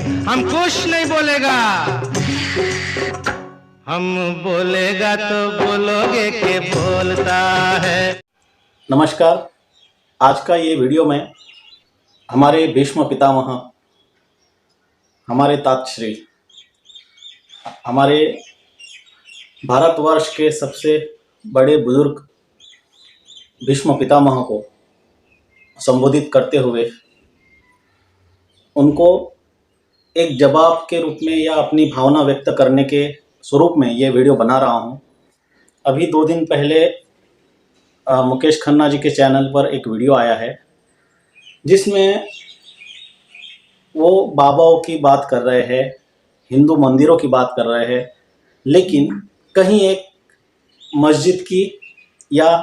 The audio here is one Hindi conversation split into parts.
हम कुछ नहीं बोलेगा। हम बोलेगा तो बोलोगे के बोलता है। नमस्कार। आज का ये वीडियो में हमारे भीष्म पितामह, हमारे तातश्री, हमारे भारतवर्ष के सबसे बड़े बुजुर्ग भीष्म पितामह को संबोधित करते हुए उनको एक जवाब के रूप में या अपनी भावना व्यक्त करने के स्वरूप में ये वीडियो बना रहा हूँ। अभी 2 दिन पहले मुकेश खन्ना जी के चैनल पर एक वीडियो आया है जिसमें वो बाबाओं की बात कर रहे हैं, हिंदू मंदिरों की बात कर रहे हैं, लेकिन कहीं एक मस्जिद की या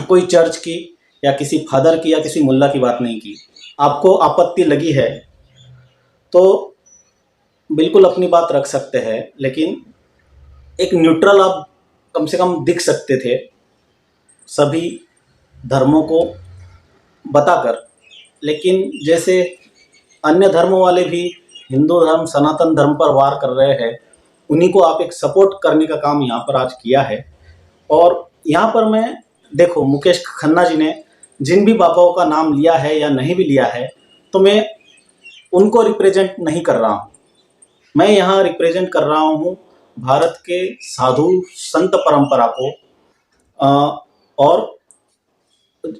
कोई चर्च की या किसी फादर की या किसी मुल्ला की बात नहीं की। आपको आपत्ति लगी है तो बिल्कुल अपनी बात रख सकते हैं, लेकिन एक न्यूट्रल आप कम से कम दिख सकते थे सभी धर्मों को बताकर। लेकिन जैसे अन्य धर्मों वाले भी हिंदू धर्म, सनातन धर्म पर वार कर रहे हैं, उन्हीं को आप एक सपोर्ट करने का काम यहाँ पर आज किया है। और यहाँ पर मैं देखो, मुकेश खन्ना जी ने जिन भी बाबाओं का नाम लिया है या नहीं भी लिया है, तो मैं उनको रिप्रेजेंट नहीं कर रहा हूँ। मैं यहाँ रिप्रेजेंट कर रहा हूँ भारत के साधु संत परंपरा को। और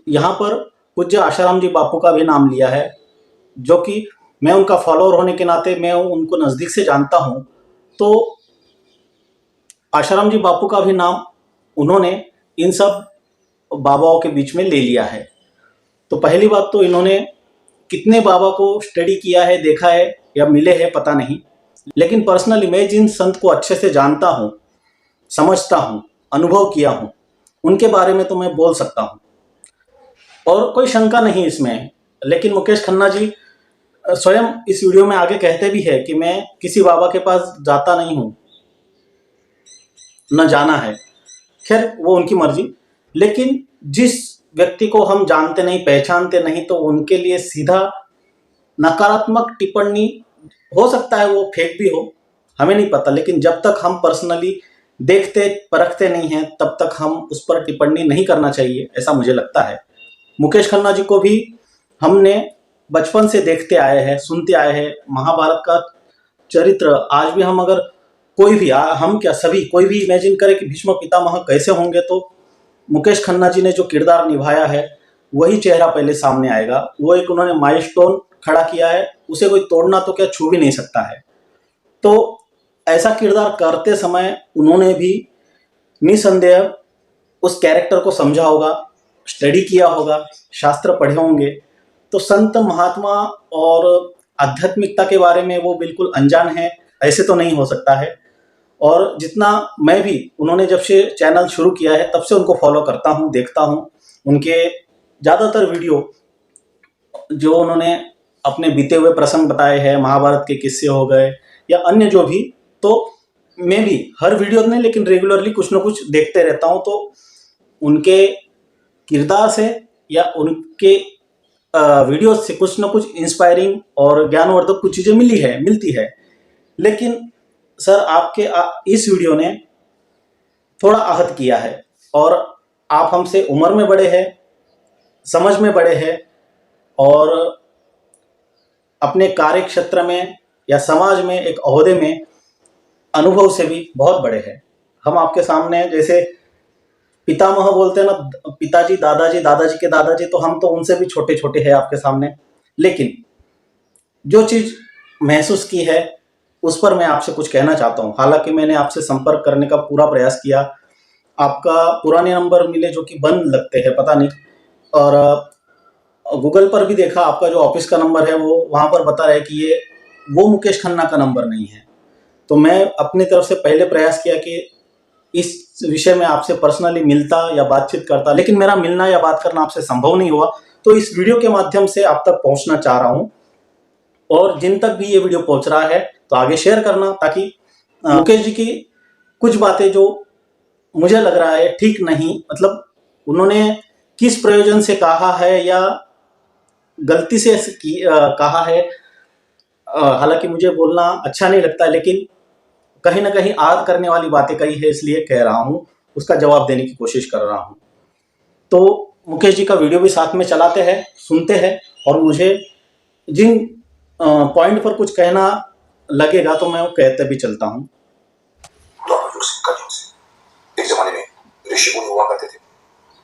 यहाँ पर पूज्य आशाराम जी बापू का भी नाम लिया है, जो कि मैं उनका फॉलोअर होने के नाते मैं उनको नज़दीक से जानता हूँ। तो आशाराम जी बापू का भी नाम उन्होंने इन सब बाबाओं के बीच में ले लिया है। तो पहली बात तो इन्होंने कितने बाबा को स्टडी किया है, देखा है या मिले हैं पता नहीं, लेकिन पर्सनली मैं जिन संत को अच्छे से जानता हूँ, समझता हूँ, अनुभव किया हूँ, उनके बारे में तो मैं बोल सकता हूँ और कोई शंका नहीं इसमें। लेकिन मुकेश खन्ना जी स्वयं इस वीडियो में आगे कहते भी है कि मैं किसी बाबा के पास जाता नहीं हूँ, न जाना है। खैर वो उनकी मर्जी, लेकिन जिस व्यक्ति को हम जानते नहीं, पहचानते नहीं, तो उनके लिए सीधा नकारात्मक टिप्पणी हो सकता है, वो फेक भी हो, हमें नहीं पता। लेकिन जब तक हम पर्सनली देखते परखते नहीं हैं, तब तक हम उस पर टिप्पणी नहीं करना चाहिए, ऐसा मुझे लगता है। मुकेश खन्ना जी को भी हमने बचपन से देखते आए हैं, सुनते आए हैं। महाभारत का चरित्र आज भी हम अगर कोई भी हम क्या सभी कोई भी इमेजिन करें कि भीष्म पितामह कैसे होंगे, तो मुकेश खन्ना जी ने जो किरदार निभाया है वही चेहरा पहले सामने आएगा। वो एक उन्होंने माइलस्टोन खड़ा किया है, उसे कोई तोड़ना तो क्या छू भी नहीं सकता है। तो ऐसा किरदार करते समय उन्होंने भी निसंदेह उस कैरेक्टर को समझा होगा, स्टडी किया होगा, शास्त्र पढ़े होंगे। तो संत महात्मा और आध्यात्मिकता के बारे में वो बिल्कुल अनजान है, ऐसे तो नहीं हो सकता है। और जितना मैं भी, उन्होंने जब से चैनल शुरू किया है तब से उनको फॉलो करता हूँ, देखता हूँ। उनके ज़्यादातर वीडियो जो उन्होंने अपने बीते हुए प्रसंग बताए हैं, महाभारत के किस्से हो गए या अन्य जो भी, तो मैं भी हर वीडियो में लेकिन रेगुलरली कुछ ना कुछ देखते रहता हूँ। तो उनके किरदार से या उनके वीडियो से कुछ ना कुछ इंस्पायरिंग और ज्ञानवर्धक कुछ चीज़ें मिलती है। लेकिन सर आपके इस वीडियो ने थोड़ा आहत किया है, और आप हमसे उम्र में बड़े हैं, समझ में बड़े हैं, और अपने कार्य क्षेत्र में या समाज में एक ओहदे में अनुभव से भी बहुत बड़े हैं। हम आपके सामने जैसे पितामह बोलते हैं ना, पिताजी, दादाजी, दादाजी के दादाजी, तो हम तो उनसे भी छोटे छोटे हैं आपके सामने। लेकिन जो चीज़ महसूस की है उस पर मैं आपसे कुछ कहना चाहता हूँ। हालांकि मैंने आपसे संपर्क करने का पूरा प्रयास किया, आपका पुराने नंबर मिले जो कि बंद लगते हैं, पता नहीं, और गूगल पर भी देखा, आपका जो ऑफिस का नंबर है वो वहाँ पर बता रहा है कि ये वो मुकेश खन्ना का नंबर नहीं है। तो मैं अपनी तरफ से पहले प्रयास किया कि इस विषय में आपसे पर्सनली मिलता या बातचीत करता, लेकिन मेरा मिलना या बात करना आपसे संभव नहीं हुआ। तो इस वीडियो के माध्यम से आप तक पहुंचना चाह रहा हूं, और जिन तक भी ये वीडियो पहुंच रहा है तो आगे शेयर करना, ताकि मुकेश जी की कुछ बातें जो मुझे लग रहा है ठीक नहीं, मतलब उन्होंने किस प्रयोजन से कहा है या गलती से कहा है, हालांकि मुझे बोलना अच्छा नहीं लगता, लेकिन कहीं ना कहीं आद करने वाली बातें कही है, इसलिए कह रहा हूँ, उसका जवाब देने की कोशिश कर रहा हूँ। तो मुकेश जी का वीडियो भी साथ में चलाते हैं, सुनते हैं, और मुझे जिन पॉइंट पर कुछ कहना लगेगा तो मैं वो कहते भी चलता हूँ। युग से कलयुग से एक जमाने में ऋषि मुनि हुआ करते थे।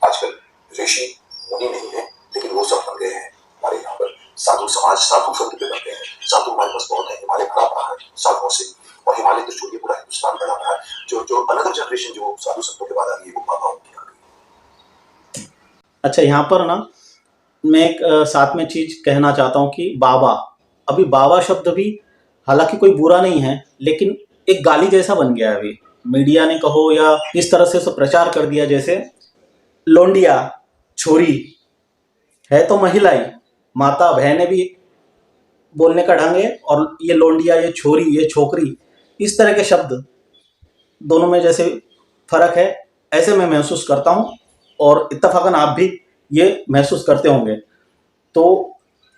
आजकल ऋषि मुनि नहीं है, लेकिन वो सब बन गए हैं हमारे यहाँ पर साधु समाज, साधु संत पे बन गए हैं। साधु हमारे पास बहुत है, हिमालय भरा पड़ा है साधुओं से, और हिमालय तो छोड़िए पूरा हिंदुस्तान भरा पड़ा है। जो अनदर जनरेशन जो साधु संतों के बाद आ रही है वो बाबाओं की आ गई। अच्छा, यहाँ पर ना मैं एक साथ में चीज कहना चाहता हूँ कि बाबा, अभी बाबा शब्द भी हालांकि कोई बुरा नहीं है, लेकिन एक गाली जैसा बन गया है। अभी मीडिया ने कहो या इस तरह से उसको प्रचार कर दिया, जैसे लोंडिया, छोरी है तो महिला ही, माता बहनें भी बोलने का ढंग है, और ये लोंडिया, ये छोरी, ये छोकरी, इस तरह के शब्द दोनों में जैसे फर्क है, ऐसे मैं महसूस करता हूँ, और इत्तफाकन आप भी ये महसूस करते होंगे। तो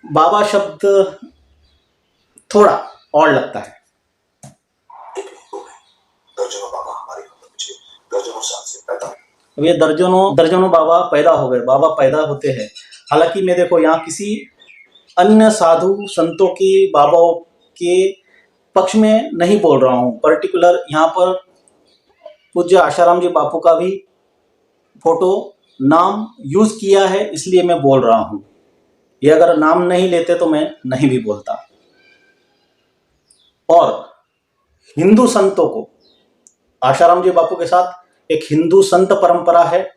बाबा शब्द थोड़ा और लगता है। दर्जनों बाबा हमारे यहाँ पर पिछले दर्जनों साल से पैदा हुए। अब ये दर्जनों बाबा पैदा हो गए, बाबा पैदा होते हैं। हालांकि मैं देखो यहाँ किसी अन्य साधु संतों की, बाबाओं के पक्ष में नहीं बोल रहा हूँ। पर्टिकुलर यहाँ पर पूज्य आशाराम जी बापू का भी फोटो, नाम यूज किया है, इसलिए मैं बोल रहा हूँ। ये अगर नाम नहीं लेते तो मैं नहीं भी बोलता। और हिंदू संतों को, आशाराम जी बापू के साथ एक हिंदू संत परंपरा है,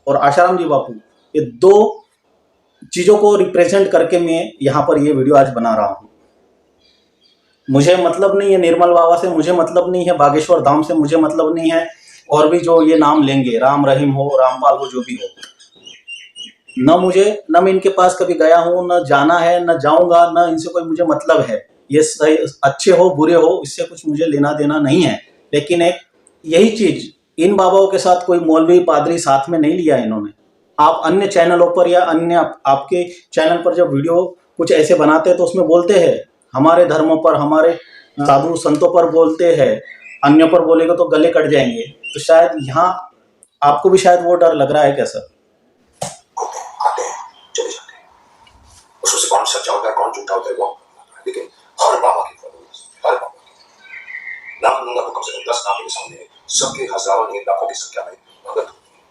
और आशाराम जी बापू, ये दो चीजों को रिप्रेजेंट करके मैं यहाँ पर ये वीडियो आज बना रहा हूँ। मुझे मतलब नहीं है निर्मल बाबा से, मुझे मतलब नहीं है बागेश्वर धाम से, मुझे मतलब नहीं है और भी जो ये नाम लेंगे, राम रहीम हो, रामपाल हो, जो भी हो, न मैं इनके पास कभी गया हूँ, न जाना है, न जाऊंगा, न इनसे कोई मुझे मतलब है। ये सही, अच्छे हो बुरे हो, इससे कुछ मुझे लेना देना नहीं है। लेकिन एक यही चीज, इन बाबाओं के साथ कोई मौलवी पादरी साथ में नहीं लिया इन्होंने। आप अन्य चैनलों पर या अन्य आपके चैनल पर जब वीडियो कुछ ऐसे बनाते हैं तो उसमें बोलते हैं हमारे धर्मों पर, हमारे साधु संतों पर बोलते हैं, अन्यों पर बोलेगा तो गले कट जाएंगे। तो शायद यहाँ आपको भी शायद वो डर लग रहा है क्या सर? होते हैं, आते हैं, चले जाते हैं। उसमें से कौन सच्चा होता है, कौन झूठा होता है वो लेकिन हर बाबा की फॉलोअर्स, हर बाबा की नाम लूंगा तो कम से कम 10 नाम के सामने सबके हजारों नहीं लाखों की संख्या में भगत होती है।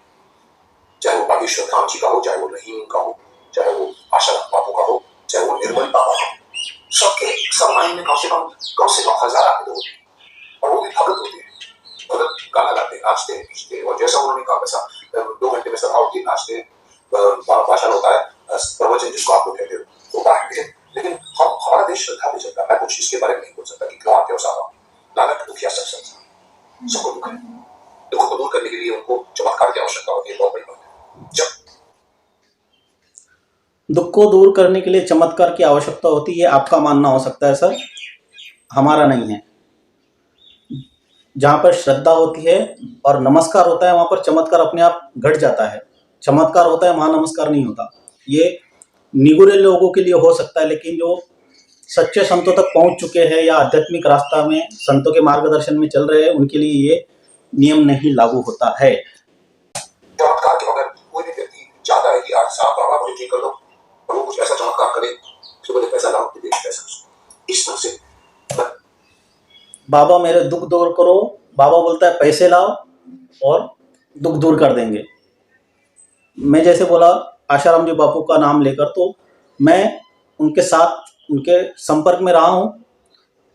चाहे वो बागेश्वर धाम जी का हो, चाहे वो रहीम का हो, चाहे वो आशाराम बापू का हो, चाहे वो निर्मल बाबा हो, सबके सब लाइन में कम से कम हजार आदमी होते हैं, और वो भी भगत होते हैं। भगत गाना गाते, नाचते, पीछते, और जैसा उन्होंने कहा वैसा 2 घंटे में सभा होती है, नाचते, भाषण होता है, प्रवचन जिसको आप लोग कहते हो होता है। लेकिन हमारा देश श्रद्धा पे चलता है। मैं कुछ इसके बारे में नहीं बोल सकता कि क्यों आते हो साहब, लानत दुखिया सबको दुख है। दुखों को दूर करने के लिए उनको चमत्कार की आवश्यकता होती है, बहुत बड़ी बात है। जब दुख को दूर करने के लिए चमत्कार की आवश्यकता होती है, आपका मानना हो सकता है सर, हमारा नहीं है। जहाँ पर श्रद्धा होती है और नमस्कार होता है, वहाँ पर चमत्कार अपने आप घट जाता है। चमत्कार होता है, वहाँ नमस्कार नहीं होता। ये निगुरे लोगों के लिए हो सकता है, लेकिन जो सच्चे संतों तक पहुँच चुके हैं या आध्यात्मिक रास्ता में संतों के मार्गदर्शन में चल रहे हैं, उनके लिए ये नियम नहीं लागू होता है। चमत्कार के बगैर कोई भी व्यक्ति चाहता है कि आज साहब बाबा मुझे ठीक कर दो, और वो कुछ ऐसा चमत्कार करे, फिर बोले पैसा लाओ, दे पैसा। इस तरह से बाबा मेरे दुख दूर करो, बाबा बोलता है पैसे लाओ और दुख दूर कर देंगे। मैं जैसे बोला आशाराम जी बापू का नाम लेकर, तो मैं उनके साथ, उनके संपर्क में रहा हूँ।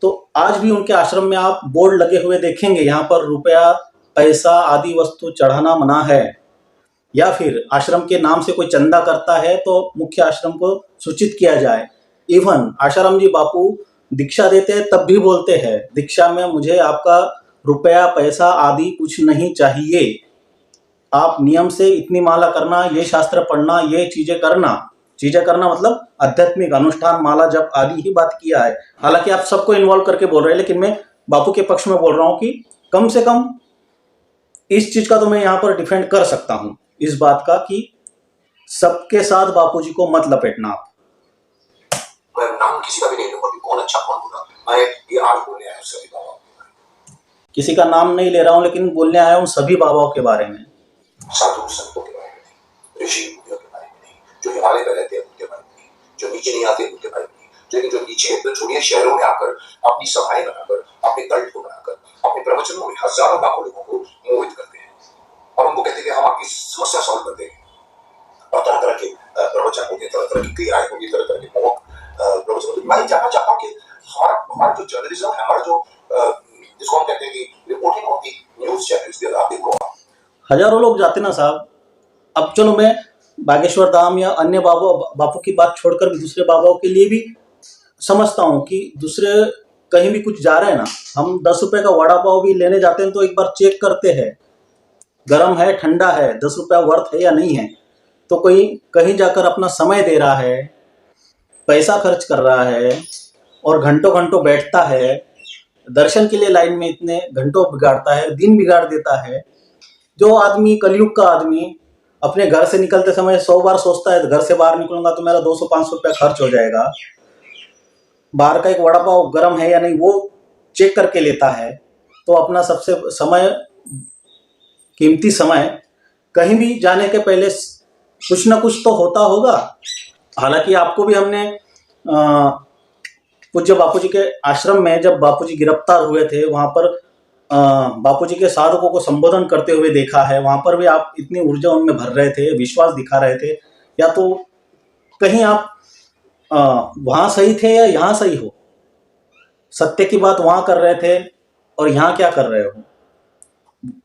तो आज भी उनके आश्रम में आप बोर्ड लगे हुए देखेंगे, यहाँ पर रुपया, पैसा आदि वस्तु चढ़ाना मना है, या फिर आश्रम के नाम से कोई चंदा करता है तो मुख्य आश्रम को सूचित किया जाए। इवन आशाराम जी बापू दीक्षा देते हैं तब भी बोलते हैं, दीक्षा में मुझे आपका रुपया पैसा आदि कुछ नहीं चाहिए, आप नियम से इतनी माला करना, ये शास्त्र पढ़ना, ये चीजें करना मतलब आध्यात्मिक अनुष्ठान, माला जप आदि ही बात किया है। हालांकि आप सबको इन्वॉल्व करके बोल रहे हैं, लेकिन मैं बापू के पक्ष में बोल रहा हूँ कि कम से कम इस चीज का तो मैं यहाँ पर डिफेंड कर सकता हूँ, इस बात का कि सबके साथ बापूजी को मत लपेटना आप। मैं नाम किसी का भी नहीं लूंगा कि कौन अच्छा कौन बुरा। सभी बाबाओं के बारे में, किसी का नाम नहीं ले रहा हूं, लेकिन बोलने आया हूं सभी बाबाओं के बारे में। साधु संतों के बारे में नहीं, ऋषि मुनियों के बारे में नहीं, जो हिमालय में रहते हैं उनके बारे में नहीं, जो नीचे नहीं आते उनके बारे में नहीं, लेकिन जो नीचे तो छोड़िए शहरों में आकर अपनी सभाएं बनाकर अपने कल्ट को बनाकर अपने प्रवचनों में हजारों लाखों लोगों को मोहित करते हैं और उनको कहते हैं कि हम आपकी समस्या सॉल्व कर देंगे। और तरह तरह के प्रवचन होंगे, तरह तरह की क्रियाएं होंगी, तरह तरह के मोहक प्रवचन होंगे। मैं जानना चाहता हूँ कि हमारा जो जर्नलिज्म है, हमारा जो जिसको हम कहते हैं कि reporting of the news channels, आप देखो हजारों लोग जाते ना साहब। अब चलो मैं बागेश्वर धाम या अन्य बापू की बात छोड़कर दूसरे बाबाओं के लिए भी समझता हूँ कि दूसरे कहीं भी कुछ जा रहे हैं ना, हम 10 रुपए का वड़ा पाव भी लेने जाते हैं तो एक बार चेक करते हैं, गर्म है ठंडा है, 10 रुपया वर्थ है या नहीं है। तो कोई कहीं जाकर अपना समय दे रहा है, पैसा खर्च कर रहा है और घंटों घंटों बैठता है, दर्शन के लिए लाइन में इतने घंटों बिगाड़ता है, दिन बिगाड़ देता है। जो आदमी, कलयुग का आदमी, अपने घर से निकलते समय 100 बार सोचता है घर से बाहर निकलूंगा तो मेरा 200-500 रुपया खर्च हो जाएगा, बाहर का एक वड़ा पाव गर्म है या नहीं वो चेक करके लेता है, तो अपना सबसे कीमती समय कहीं भी जाने के पहले कुछ ना कुछ तो होता होगा। हालांकि आपको भी हमने पूज्य बापूजी के आश्रम में जब बापूजी गिरफ्तार हुए थे वहां पर बापूजी के साधकों को संबोधन करते हुए देखा है। वहां पर भी आप इतनी ऊर्जा उनमें भर रहे थे, विश्वास दिखा रहे थे। या तो कहीं आप वहां सही थे या यहाँ सही हो, सत्य की बात वहां कर रहे थे और यहाँ क्या कर रहे हो।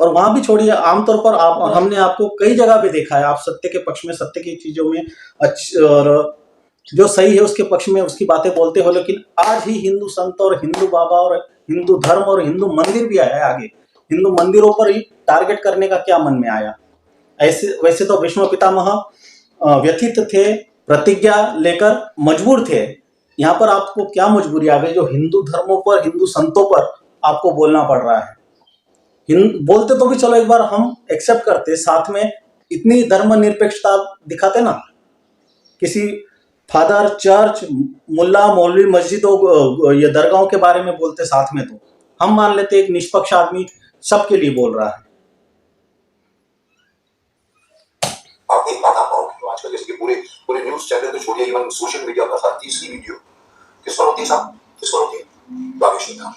और वहां भी छोड़िए, आमतौर पर हमने आपको कई जगह पे देखा है, आप सत्य के पक्ष में, सत्य की चीजों में और जो सही है उसके पक्ष में उसकी बातें बोलते हो। लेकिन आज ही हिंदू संत और हिंदू बाबा और हिंदू धर्म और हिंदू मंदिर भी आया है आगे, हिंदू मंदिरों पर ही टारगेट करने का क्या मन में आया। ऐसे वैसे तो भीष्म पितामह व्यथित थे, प्रतिज्ञा लेकर मजबूर थे, यहाँ पर आपको क्या मजबूरी आ गई जो हिंदू धर्मों पर, हिंदू संतों पर आपको बोलना पड़ रहा है। बोलते तो भी चलो एक बार हम एक्सेप्ट करते, साथ में इतनी धर्मनिरपेक्षता दिखाते ना, किसी फादर, चर्च, मुल्ला, मौलवी, मस्जिदों या दरगाहों के बारे में बोलते साथ में, तो हम मान लेते एक निष्पक्ष आदमी सबके लिए बोल रहा है। आप एक बात आप पाओगे आजकल जैसे कि पूरे पूरे न्यूज चैनल तो छोड़िए, इवन सोशल मीडिया पर हर तीसरी वीडियो किस पर होती है साहब, किस पर होती है? बागेश्वर धाम।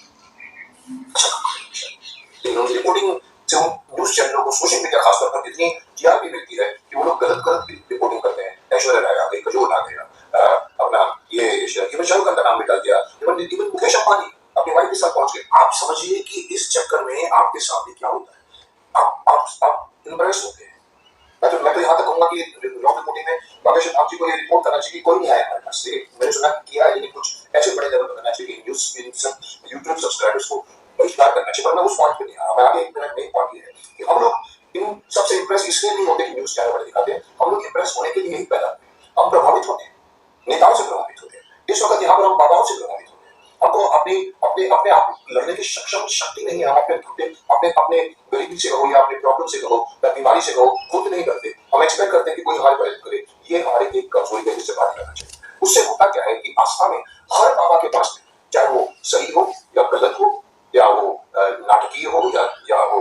लेकिन रिपोर्टिंग से उन न्यूज चैनलों को सोशल मीडिया खासतौर पर इतनी टीआरपी मिलती है कि वो लोग गलत रिपोर्टिंग करते हैं। ऐश्वर्या राय आ गई, कजोल आ गया, अपना ये इवन शाहरुख खान का नाम निकाल दिया, इवन मुकेश अंबानी अपनी वाइफ के साथ पहुंच गए। आप समझिए कि इस चक्कर में आपके सामने क्या होता है, आप इम्प्रेस होते हैं। मैं तो यहाँ तक कहूंगा कि लॉन्ग रिपोर्टिंग में बागेश्वर धाम जी को ये रिपोर्ट करना चाहिए, कोई नहीं आया हमारे पास, मैंने सुना किया है, लेकिन कुछ ऐसे बड़े लेवल पर करना चाहिए कि यूट्यूब सब्सक्राइबर्स को बहिष्कार करना चाहिए। पर मैं उस पॉइंट पे नहीं आ रहा। मैं आगे मेरा मेन पॉइंट ये है कि हम लोग इन सबसे इंप्रेस इसलिए नहीं होते कि न्यूज चैनल वाले दिखाते हैं, हम लोग इंप्रेस होने के लिए ही पैदा होते हैं। हम प्रभावित होते हैं, नेताओं से प्रभावित होते हैं। इस वक्त यहाँ पर हम बाबाओं से प्रभावित होते हैं। हमको अपने आप लड़ने की शक्ति नहीं है। हम अपने गरीबी से कहो या अपने प्रॉब्लम से कहो या बीमारी से कहो खुद नहीं करते। हम एक्सपेक्ट करते हैं कि कोई हमारी मदद करे। ये हमारी एक कमजोरी है जिससे बात करना चाहिए। उससे होता क्या है कि आस्था में हर बाबा के पास, चाहे वो सही हो या गलत हो, या वो नाटकीय हो या वो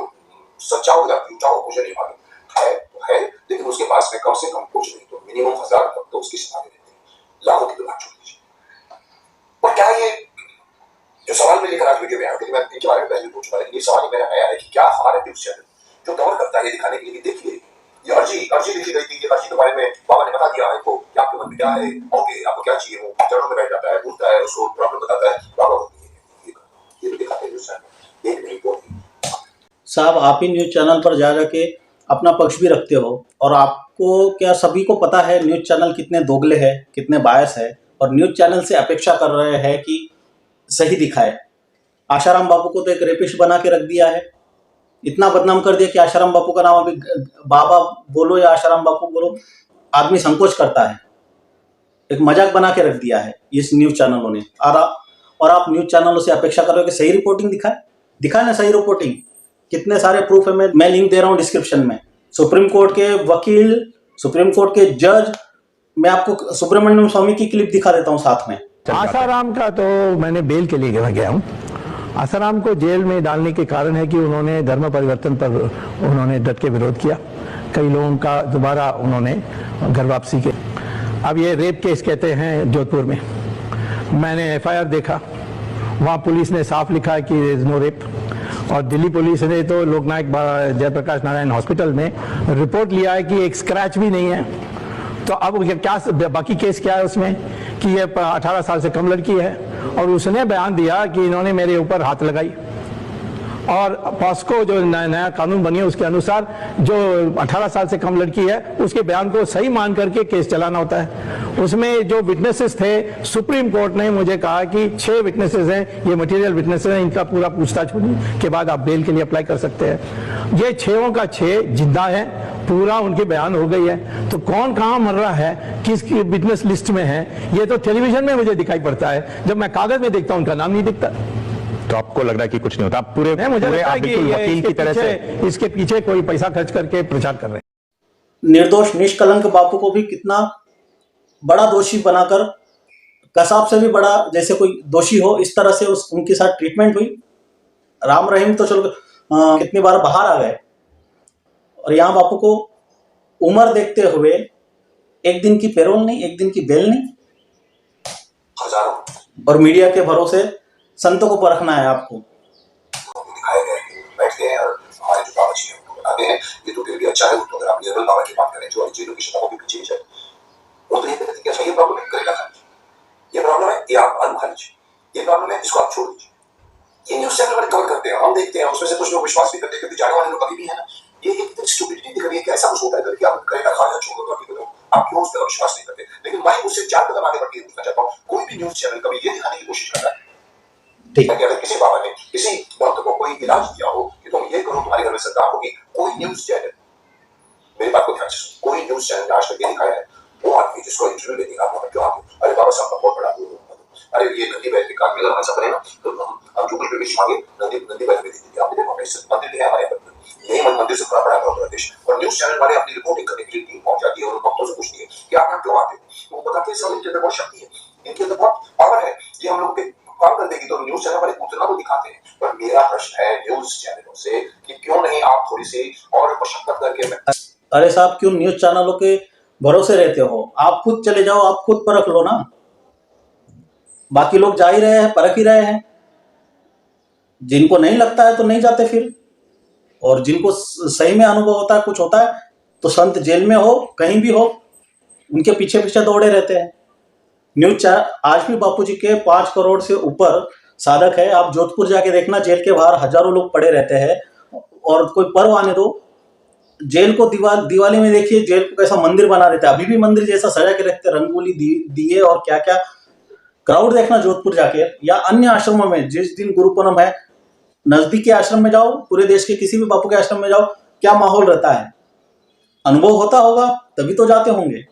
सच्चा हो या झूठा हो, मुझे नहीं मालूम, है तो है, लेकिन उसके पास में कम से कम कुछ नहीं तो मिनिमम 1000 तक तो उसकी सभा देते हैं। लाखों की तो बात छोड़ दीजिए। और क्या ये जो सवाल में लेकर आज वीडियो में आया, मैं इनके बारे में पहले पूछ चुका, लेकिन ये सवाल मेरा नया है कि क्या हमारा न्यूज चैनल जो कवर करता है ये दिखाने के लिए देखिए ये अर्जी लिखी गई थी। ये अर्जी के बारे में बाबा ने बता दिया है को कि आपके मन में क्या है, ओके आपको क्या चाहिए, वो चरणों में बैठ जाता है, बोलता है, उसको प्रॉब्लम बताता है, बाबा ये भी दिखाते हैं न्यूज चैनल। एक नहीं दो साहब, आप ही न्यूज चैनल पर जा के अपना पक्ष भी रखते हो, और आपको क्या सभी को पता है न्यूज चैनल कितने दोगले है, कितने बायस है, और न्यूज चैनल से अपेक्षा कर रहे हैं कि सही दिखाए। आशाराम बापू को तो एक रेपिस्ट बना के रख दिया है, इतना बदनाम कर दिया कि आशाराम बापू का नाम अभी बाबा बोलो या आशाराम बापू बोलो आदमी संकोच करता है। एक मजाक बना के रख दिया है इस न्यूज चैनलों ने। और आप न्यूज चैनलों से अपेक्षा कर रहे हो कि सही रिपोर्टिंग दिखाए ना, सही रिपोर्टिंग। कितने सारे प्रूफ है, मैं लिंक दे रहा हूँ डिस्क्रिप्शन में। सुप्रीम कोर्ट के वकील, सुप्रीम कोर्ट के जज, मैं आपको सुब्रमण्यम स्वामी की क्लिप दिखा देता हूँ साथ में। आसाराम का तो मैंने बेल के लिए गया हूँ, आसाराम को जेल में डालने के कारण है कि उन्होंने धर्म परिवर्तन पर उन्होंने डट के विरोध किया। कई लोगों का दोबारा उन्होंने घर वापसी की। अब ये रेप केस कहते हैं जोधपुर में, मैंने एफआईआर देखा, वहाँ पुलिस ने साफ लिखा है कि इज नो रेप। और दिल्ली पुलिस ने तो लोकनायक जयप्रकाश नारायण हॉस्पिटल में रिपोर्ट लिया है कि एक स्क्रैच भी नहीं है। तो अब क्या बाकी केस क्या है उसमें कि ये 18 साल से कम लड़की है और उसने बयान दिया कि इन्होंने मेरे ऊपर हाथ लगाई। और पॉस्को जो नया कानून बनी है उसके अनुसार जो 18 साल से कम लड़की है उसके बयान को सही मान करके केस चलाना होता है। उसमें जो विटनेसेस थे, सुप्रीम कोर्ट ने मुझे कहा कि 6 विटनेसेस हैं, ये मटेरियल विटनेसेस हैं, इनका पूरा पूछताछ होने के बाद आप बेल के लिए अप्लाई कर सकते हैं। ये 6 का 6 जिंदा है, पूरा उनकी बयान हो गई है। तो कौन कहाँ मर रहा है, किसकी विटनेस लिस्ट में है, ये तो टेलीविजन में मुझे दिखाई पड़ता है, जब मैं कागज में देखता हूं उनका नाम नहीं दिखता। तो आपको लग रहा है कि कुछ नहीं होता, आप पूरे मुझे पूरे लगता है आप कि बिल्कुल वकील की तरह से इसके पीछे कोई पैसा खर्च करके प्रचार कर रहे हैं। निर्दोष निष्कलंक बापू को भी कितना बड़ा दोषी बनाकर, कसाब से भी बड़ा जैसे कोई दोषी हो, इस तरह से उनके साथ ट्रीटमेंट हुई। राम रहीम तो चलो कितनी बार बाहर आ गए, और यहाँ बापू को उम्र देखते हुए एक दिन की पैरोल नहीं, एक दिन की बेल नहीं, हजारों और मीडिया के भरोसे संतों को परखना है आपको। दिखाए गए बैठते हैं और हमारे जो बाबा जी हैं उनको बताते हैं ये तो फिर भी अच्छा है। तो अगर आप निर्मल बाबा की बात करें जो जेलों की शताब्दी के पीछे है, वो तो ये कहते थे कि अच्छा ये प्रॉब्लम है, करेगा खा लीजिए, ये प्रॉब्लम है, ये आप आलू खा लीजिए, ये प्रॉब्लम है, इसको आप छोड़ दीजिए। ये न्यूज चैनल वाले कवर करते हैं, हम देखते हैं, उसमें से कुछ लोग विश्वास भी करते हैं, जाने वाले लोग कभी भी है ना, ये एक स्टूपिडिटी दिख रही है कि ऐसा कुछ होता है करके आप करेगा खा या छोड़ दो, आप क्यों उस पर विश्वास नहीं करते। लेकिन मैं उससे 4 कदम आगे बढ़ के पूछना चाहता हूँ, कोई भी न्यूज चैनल कभी ये दिखाने की कोशिश कर रहा है ठीक है कि अगर किसी बाबा ने किसी भक्त को कोई इलाज दिया हो कि तुम ये करो तुम्हारे घर में सरकार होगी, कोई न्यूज चैनल, मेरी बात को ध्यान से सुनो, कोई न्यूज चैनल ने आज तक ये दिखाया है वो आदमी जिसको इंटरव्यू देने का मौका क्यों आगे, अरे बाबा साहब का बहुत बड़ा, अरे ये नंदी बैल के कान में अगर ऐसा बने ना तो हम जो कुछ भी विश मांगे नंदी बैल में दे दीजिए। आपने देखा मंदिर भी है हमारे यहाँ, यही मंदिर से बड़ा बड़ा देश, और न्यूज चैनल वाले अपनी रिपोर्टिंग करने के लिए टीम पहुंच जाती है और भक्तों से पूछती है कि आप यहाँ क्यों आते हो। वो बताते हैं सर इनके अंदर बहुत शक्ति है, इनके अंदर बहुत पावर है, ये हम लोग पे काम कर देगी। तो न्यूज चैनल वाले उतना तो दिखाते हैं, पर मेरा प्रश्न है न्यूज चैनलों से कि क्यों नहीं आप थोड़ी सी और मशक्कत करके। अरे साहब क्यों न्यूज चैनलों के भरोसे रहते हो, आप खुद चले जाओ, आप खुद परख लो ना। बाकी लोग जा ही रहे हैं, परख ही रहे हैं, जिनको नहीं लगता है तो नहीं जाते फिर, और जिनको सही में अनुभव होता है, कुछ होता है, तो संत जेल में हो कहीं भी हो उनके पीछे पीछे दौड़े रहते हैं। न्यूज चैनल आज भी बापूजी के 5 करोड़ से ऊपर साधक है। आप जोधपुर जाके देखना, जेल के बाहर हजारों लोग पड़े रहते हैं, और कोई पर्व आने दो, जेल को दिवाली में देखिए जेल को कैसा मंदिर बना देते हैं, अभी भी मंदिर जैसा सजा के रखते हैं, रंगोली दिए और क्या क्या। क्राउड देखना जोधपुर जाके या अन्य आश्रमों में, जिस दिन गुरु पूर्णिमा है नजदीक के आश्रम में जाओ, पूरे देश के किसी भी बापू के आश्रम में जाओ, क्या माहौल रहता है। अनुभव होता होगा तभी तो जाते होंगे।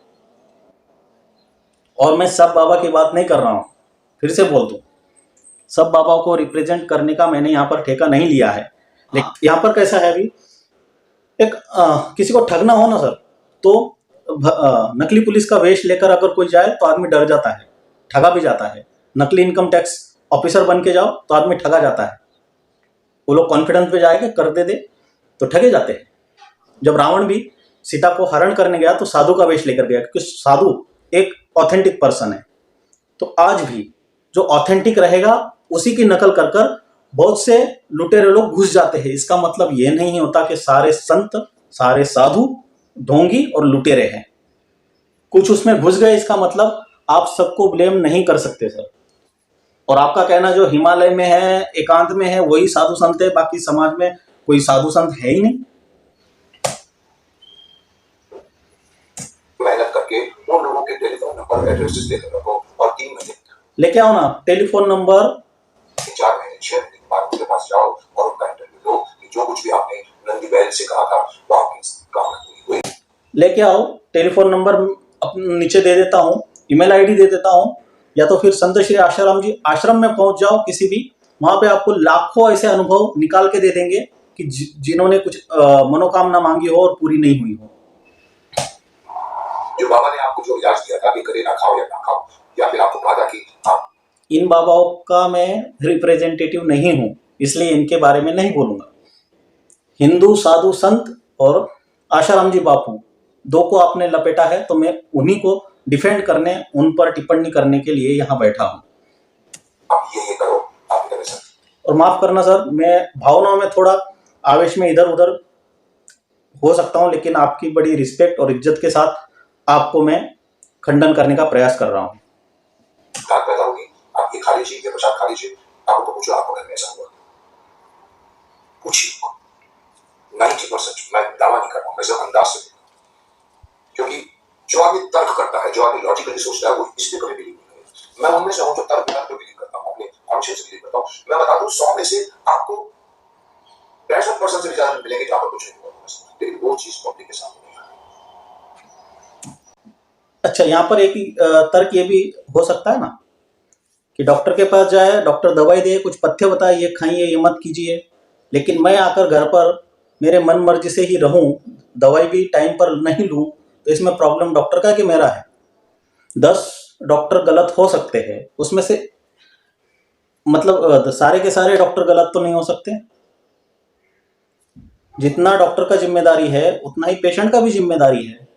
और मैं सब बाबा की बात नहीं कर रहा हूं, फिर से बोल दूं, सब बाबा को रिप्रेजेंट करने का मैंने यहाँ पर ठेका नहीं लिया है। लेकिन यहाँ पर कैसा है, अभी एक किसी को ठगना हो ना सर, तो नकली पुलिस का वेश लेकर अगर कोई जाए तो आदमी डर जाता है, ठगा भी जाता है। नकली इनकम टैक्स ऑफिसर बन के जाओ तो आदमी ठगा जाता है। वो लोग कॉन्फिडेंस पे जाएंगे, कर दे तो ठगे जाते हैं। जब रावण भी सीता को हरण करने गया तो साधु का वेश लेकर गया, क्योंकि साधु एक ऑथेंटिक पर्सन है। तो आज भी जो ऑथेंटिक रहेगा उसी की नकल कर कर बहुत से लुटेरे लोग घुस जाते हैं। इसका मतलब ये नहीं होता कि सारे संत, सारे साधु ढोंगी और लुटेरे हैं। कुछ उसमें घुस गए, इसका मतलब आप सबको ब्लेम नहीं कर सकते सर। और आपका कहना जो हिमालय में है, एकांत में है, वही साधु संत है, बाकी समाज में कोई साधु संत है ही नहीं। मेहनत करके उन लोगों के टेलीफोन नंबर एड्रेसेस लेकर रखो और 3 महीने लेके आओ ना टेलीफोन नंबर, 4 महीने 6 महीने के बाद उनके पास जाओ और उनका इंटरव्यू लो कि जो कुछ भी आपने नंदी बैल से कहा था वो आपकी काम हुई। लेके आओ टेलीफोन नंबर, अपने नीचे दे देता हूँ, ईमेल आईडी दे देता हूँ, या तो फिर संत श्री आशाराम जी आश्रम में पहुंच जाओ किसी भी, वहां पे आपको लाखों ऐसे अनुभव निकाल के दे देंगे कि जिन्होंने कुछ मनोकामना मांगी हो और पूरी नहीं हुई हो। जो बाबा ने आपको जो इलाज दिया था, अभी करे ना खाओ या ना खाओ, या फिर आपको कहा था कि आप इन बाबाओं का मैं रिप्रेजेंटेटिव नहीं हूँ, इसलिए इनके बारे में नहीं बोलूँगा। हिंदू साधु संत और आशाराम जी बापू दो को आपने लपेटा है, तो मैं उन्हीं को डिफेंड करने, उन पर टिप्पणी करने के लिए यहाँ बैठा हूँ। आप ये करो, आप करें सर। और माफ करना सर, मैं भावनाओं में थोड़ा आवेश में इधर उधर हो सकता हूँ, लेकिन आपकी बड़ी रिस्पेक्ट और इज्जत के साथ आपको मैं खंडन करने का प्रयास कर रहा हूँ। बात पैदा होगी, आप ये खा लीजिए, ये प्रसाद खा लीजिए, आपको पूछो आपको घर में ऐसा हुआ, पूछिए। 90% मैं दावा नहीं कर रहा हूँ, मैं सिर्फ अंदाज से, क्योंकि जो आदमी तर्क करता है, जो आदमी लॉजिकली सोचता है, वो इसमें कभी बिलीव नहीं करेगा। मैं उनमें से हूँ जो तर्क पे बिलीव करता हूँ, अपने कॉन्शियस से बिलीव करता हूँ। मैं बता दूं 100 में से आपको 65% से भी ज्यादा मिलेंगे जहाँ पर कुछ नहीं हुआ, लेकिन वो चीज पब्लिक के सामने नहीं है। अच्छा, यहाँ पर एक तर्क ये भी हो सकता है ना कि डॉक्टर के पास जाए, डॉक्टर दवाई दे, कुछ पथ्य बताए, ये खाइए, ये मत कीजिए, लेकिन मैं आकर घर पर मेरे मन मर्जी से ही रहूं, दवाई भी टाइम पर नहीं लूं, तो इसमें प्रॉब्लम डॉक्टर का कि मेरा है? 10 डॉक्टर गलत हो सकते हैं, उसमें से मतलब सारे के सारे डॉक्टर गलत तो नहीं हो सकते। जितना डॉक्टर का जिम्मेदारी है उतना ही पेशेंट का भी जिम्मेदारी है।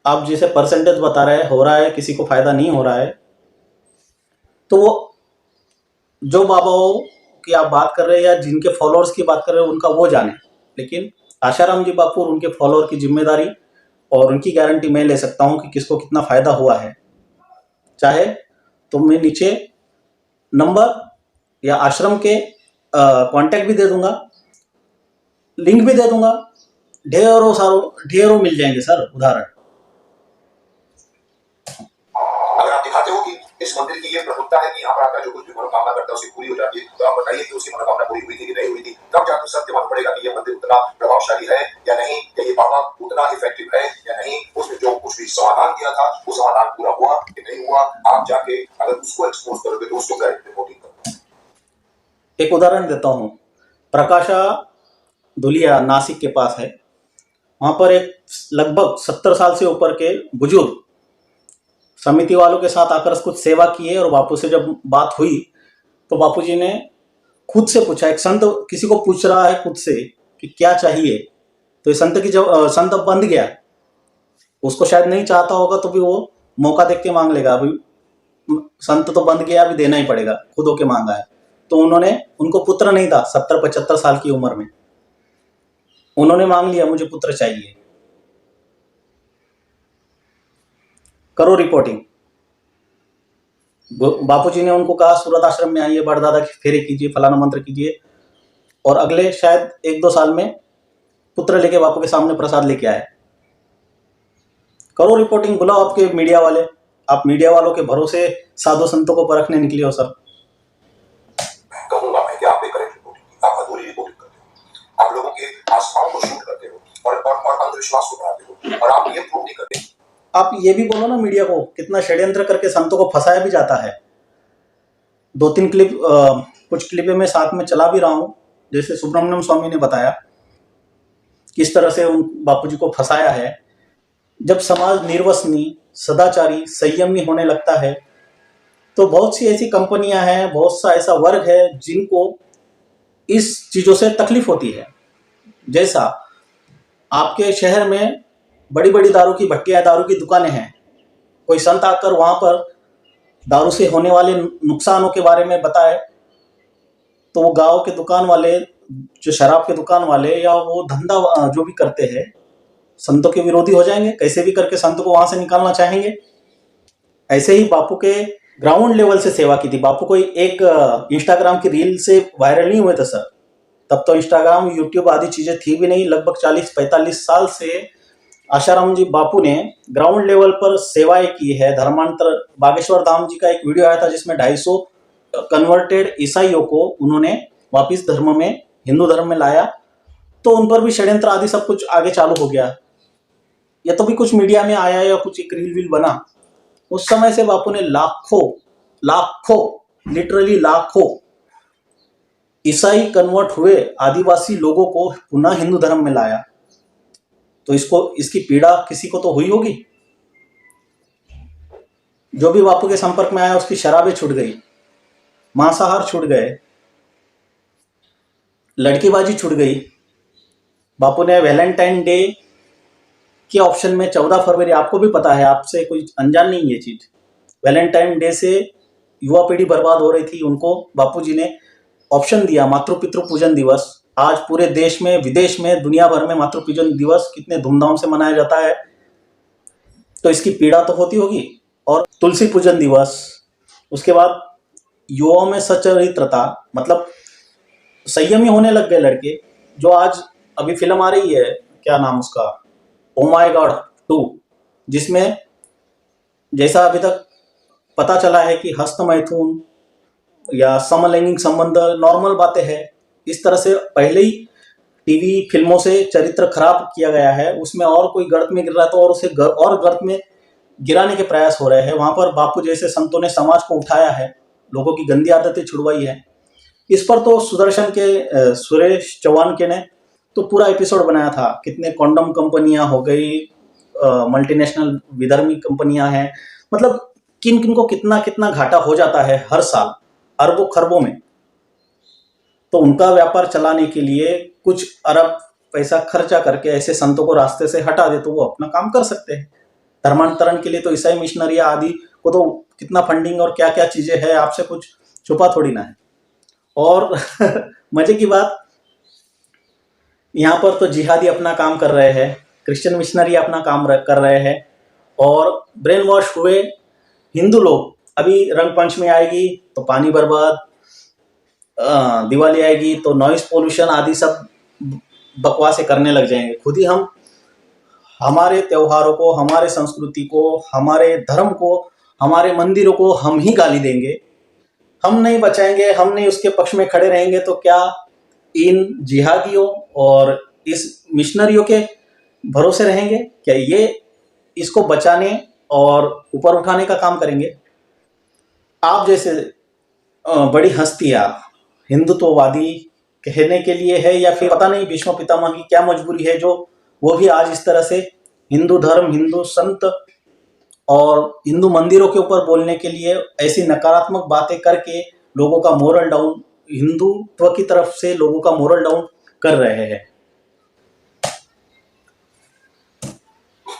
आप जैसे परसेंटेज बता रहे हैं, हो रहा है, किसी को फायदा नहीं हो रहा है, तो वो जो बाबाओं की आप बात कर रहे हैं या जिनके फॉलोअर्स की बात कर रहे हैं उनका वो जाने, लेकिन आशाराम जी बापू और उनके फॉलोअर की जिम्मेदारी और उनकी गारंटी मैं ले सकता हूं कि किसको कितना फायदा हुआ है। चाहे तो मैं नीचे नंबर या आश्रम के कांटेक्ट भी दे दूंगा, लिंक भी दे दूंगा, ढेरों मिल जाएंगे सर उदाहरण। अगर आप दिखाते हो कि इस मंदिर की ये प्रभुत्ता है कि यहाँ पर आकर जो कुछ भी मनोकामना करता है उसकी पूरी हो जाती है, तो आप बताइए कि उसकी मनोकामना पूरी हुई थी कि नहीं हुई थी। तब जाकर सत्य मालूम पड़ेगा कि ये मंदिर उतना प्रभावशाली है या नहीं, या ये बाबा उतना इफेक्टिव है या नहीं, उसमें जो कुछ भी समाधान किया था वो समाधान पूरा हुआ कि नहीं हुआ। आप जाके अगर उसको एक्सपोज करोगे तो उसको रिपोर्टिंग करोगे। एक उदाहरण देता हूँ, प्रकाशा धुलिया नासिक के पास है, वहाँ पर एक लगभग 70 साल से ऊपर के बुजुर्ग समिति वालों के साथ आकर कुछ सेवा किए, और बापू से जब बात हुई तो बापूजी ने खुद से पूछा, एक संत किसी को पूछ रहा है खुद से कि क्या चाहिए, तो ये संत की जब संत अब बंद गया, उसको शायद नहीं चाहता होगा तो भी वो मौका देख के मांग लेगा, अभी संत तो बंद गया, अभी देना ही पड़ेगा, खुद होके मांगा है। तो उन्होंने, उनको पुत्र नहीं था, 70-75 साल की उम्र में उन्होंने मांग लिया, मुझे पुत्र चाहिए, करो रिपोर्टिंग। बापूजी ने उनको कहा सूरत आश्रम में आइए, बड़दादा के फेरे कीजिए, फलाना मंत्र कीजिए, और अगले शायद 1-2 साल में पुत्र लेके बापू के सामने प्रसाद लेके आए। करो रिपोर्टिंग, बुलाओ आपके मीडिया वाले, आप मीडिया वालों के भरोसे साधु संतों को परखने निकले हो सर। कहूंगा मैं कि आप करेक्ट रिपोर्टिंग, आप अधूरी रिपोर्टिंग करते हो, आप लोगों के आस्थाओं को शूट करते हो और अंधविश्वास को बढ़ाते हो, और आप ये प्रूव नहीं करते। आप ये भी बोलो ना मीडिया को, कितना षड्यंत्र करके संतों को फंसाया भी जाता है। 2-3 क्लिप, कुछ क्लिपें मैं साथ में चला भी रहा हूँ, जैसे सुब्रमण्यम स्वामी ने बताया किस तरह से उन बापूजी को फंसाया है। जब समाज निर्वसनी, सदाचारी, संयमी होने लगता है तो बहुत सी ऐसी कंपनियां हैं, बहुत सा ऐसा वर्ग है जिनको इस चीज़ों से तकलीफ होती है। जैसा आपके शहर में बड़ी बड़ी दारू की भट्टियां, दारू की दुकानें हैं, कोई संत आकर वहाँ पर दारू से होने वाले नुकसानों के बारे में बताए तो वो गांव के दुकान वाले, जो शराब के दुकान वाले या वो धंधा जो भी करते हैं, संतों के विरोधी हो जाएंगे, कैसे भी करके संत को वहां से निकालना चाहेंगे। ऐसे ही बापू के ग्राउंड लेवल से सेवा की थी। बापू कोई एक इंस्टाग्राम की रील से वायरल नहीं हुए थे सर, तब तो इंस्टाग्राम, यूट्यूब आदि चीजें थी भी नहीं। लगभग 40-45 साल से आशाराम जी बापू ने ग्राउंड लेवल पर सेवाएं की है। धर्मांतर बागेश्वर धाम जी का एक वीडियो आया था जिसमें 250 कन्वर्टेड ईसाइयों को उन्होंने वापिस धर्म में, हिंदू धर्म में लाया, तो उन पर भी षड्यंत्र आदि सब कुछ आगे चालू हो गया। ये तो भी कुछ मीडिया में आया या कुछ एक रील बना। उस समय से बापू ने लाखों लिटरली लाखों ईसाई कन्वर्ट हुए आदिवासी लोगों को पुनः हिंदू धर्म में लाया। तो इसकी पीड़ा किसी को तो हुई होगी। जो भी बापू के संपर्क में आया उसकी शराबें छूट गई, मांसाहार छूट गए, लड़कीबाजी छूट गई। बापू ने वैलेंटाइन डे के ऑप्शन में 14 फरवरी, आपको भी पता है, आपसे कोई अनजान नहीं है ये चीज, वैलेंटाइन डे से युवा पीढ़ी बर्बाद हो रही थी, उनको बापूजी ने ऑप्शन दिया मातृ पितृ पूजन दिवस। आज पूरे देश में, विदेश में, दुनिया भर में मातृ पूजन दिवस कितने धूमधाम से मनाया जाता है, तो इसकी पीड़ा तो होती होगी। और तुलसी पूजन दिवस, उसके बाद युवाओं में सच्चरित्रता, मतलब संयमी होने लग गए लड़के। जो आज अभी फिल्म आ रही है, क्या नाम उसका, ओ माय गॉड 2, जिसमें जैसा अभी तक पता चला है कि हस्त मैथुन या समलैंगिक संबंध नॉर्मल बातें हैं, इस तरह से पहले ही टीवी फिल्मों से चरित्र खराब किया गया है, उसमें और कोई गर्त में गिर रहा है तो और उसे और गर्त में गिराने के प्रयास हो रहे हैं। वहां पर बापू जैसे संतों ने समाज को उठाया है, लोगों की गंदी आदतें छुड़वाई है। इस पर तो सुदर्शन के सुरेश चौहान के ने तो पूरा एपिसोड बनाया था, कितने कॉन्डम कंपनियां हो गई, मल्टीनेशनल विधर्मी कंपनियां हैं, मतलब किन किन को कितना कितना घाटा हो जाता है हर साल, अरबों खरबों में। तो उनका व्यापार चलाने के लिए कुछ अरब पैसा खर्चा करके ऐसे संतों को रास्ते से हटा दे तो वो अपना काम कर सकते हैं। धर्मांतरण के लिए तो ईसाई मिशनरी आदि को तो कितना फंडिंग और क्या क्या चीजें हैं, आपसे कुछ छुपा थोड़ी ना है। और मजे की बात, यहाँ पर तो जिहादी अपना काम कर रहे हैं, क्रिश्चियन मिशनरी अपना काम कर रहे हैं, और ब्रेन वॉश हुए हिंदू लोग। अभी रंग पंचमी आएगी तो पानी बर्बाद, दिवाली आएगी तो नॉइस पोल्यूशन आदि सब बकवासें करने लग जाएंगे। खुद ही हम हमारे त्योहारों को, हमारे संस्कृति को, हमारे धर्म को, हमारे मंदिरों को हम ही गाली देंगे, हम नहीं बचाएंगे, हम नहीं उसके पक्ष में खड़े रहेंगे, तो क्या इन जिहादियों और इस मिशनरियों के भरोसे रहेंगे? क्या ये इसको बचाने और ऊपर उठाने का काम करेंगे? आप जैसे बड़ी हस्तियां हिंदुत्ववादी कहने के लिए है, या फिर पता नहीं भीष्म पितामह की क्या मजबूरी है जो वो भी आज इस तरह से हिंदू धर्म, हिंदू संत और हिंदू मंदिरों के ऊपर बोलने के लिए ऐसी नकारात्मक बातें करके लोगों का मोरल डाउन, हिंदुत्व की तरफ से लोगों का मोरल डाउन कर रहे हैं।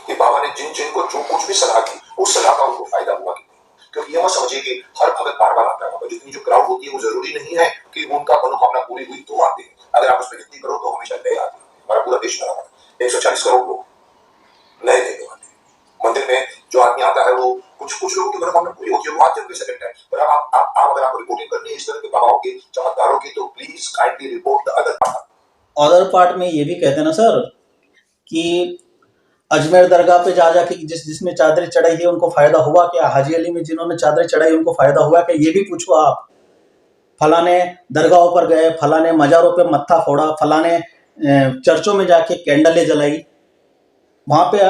कि बाबा ने जिन जिन को जो कुछ भी सलाह की, उस सलाह का उनको फायदा हुआ क्योंकि ये मत समझिए कि हर भगत बार बार आता है। जितनी जो क्राउड होती है वो जरूरी नहीं है कि उनका मनोकामना पूरी हुई तो आते हैं। अगर आप उसमें गिनती करो तो हमेशा नए आते हैं। हमारा पूरा देश भरा है, 140 करोड़ लोग नए नए लोग आते हैं। मंदिर में जो आदमी आता है वो कुछ लोगों की मनोकामना पूरी होती है, वो आते हैं सेकंड टाइम। पर आप अगर आपको रिपोर्टिंग करनी है इस तरह के बाबाओं के, चमत्कारों की, तो please kindly report the other part. Other part में ये भी कहते हैं ना सर कि अजमेर दरगाह पे जा जाके जिसने चादरें चढ़ाई है उनको फायदा हुआ क्या? हाजी अली में जिन्होंने चादरें चढ़ाई उनको फायदा हुआ क्या? ये भी पूछो आप। फलाने दरगाहों पर गए, फलाने मजारों पे मत्था फोड़ा, फलाने चर्चों में जाके कैंडलें जलाई, वहां पे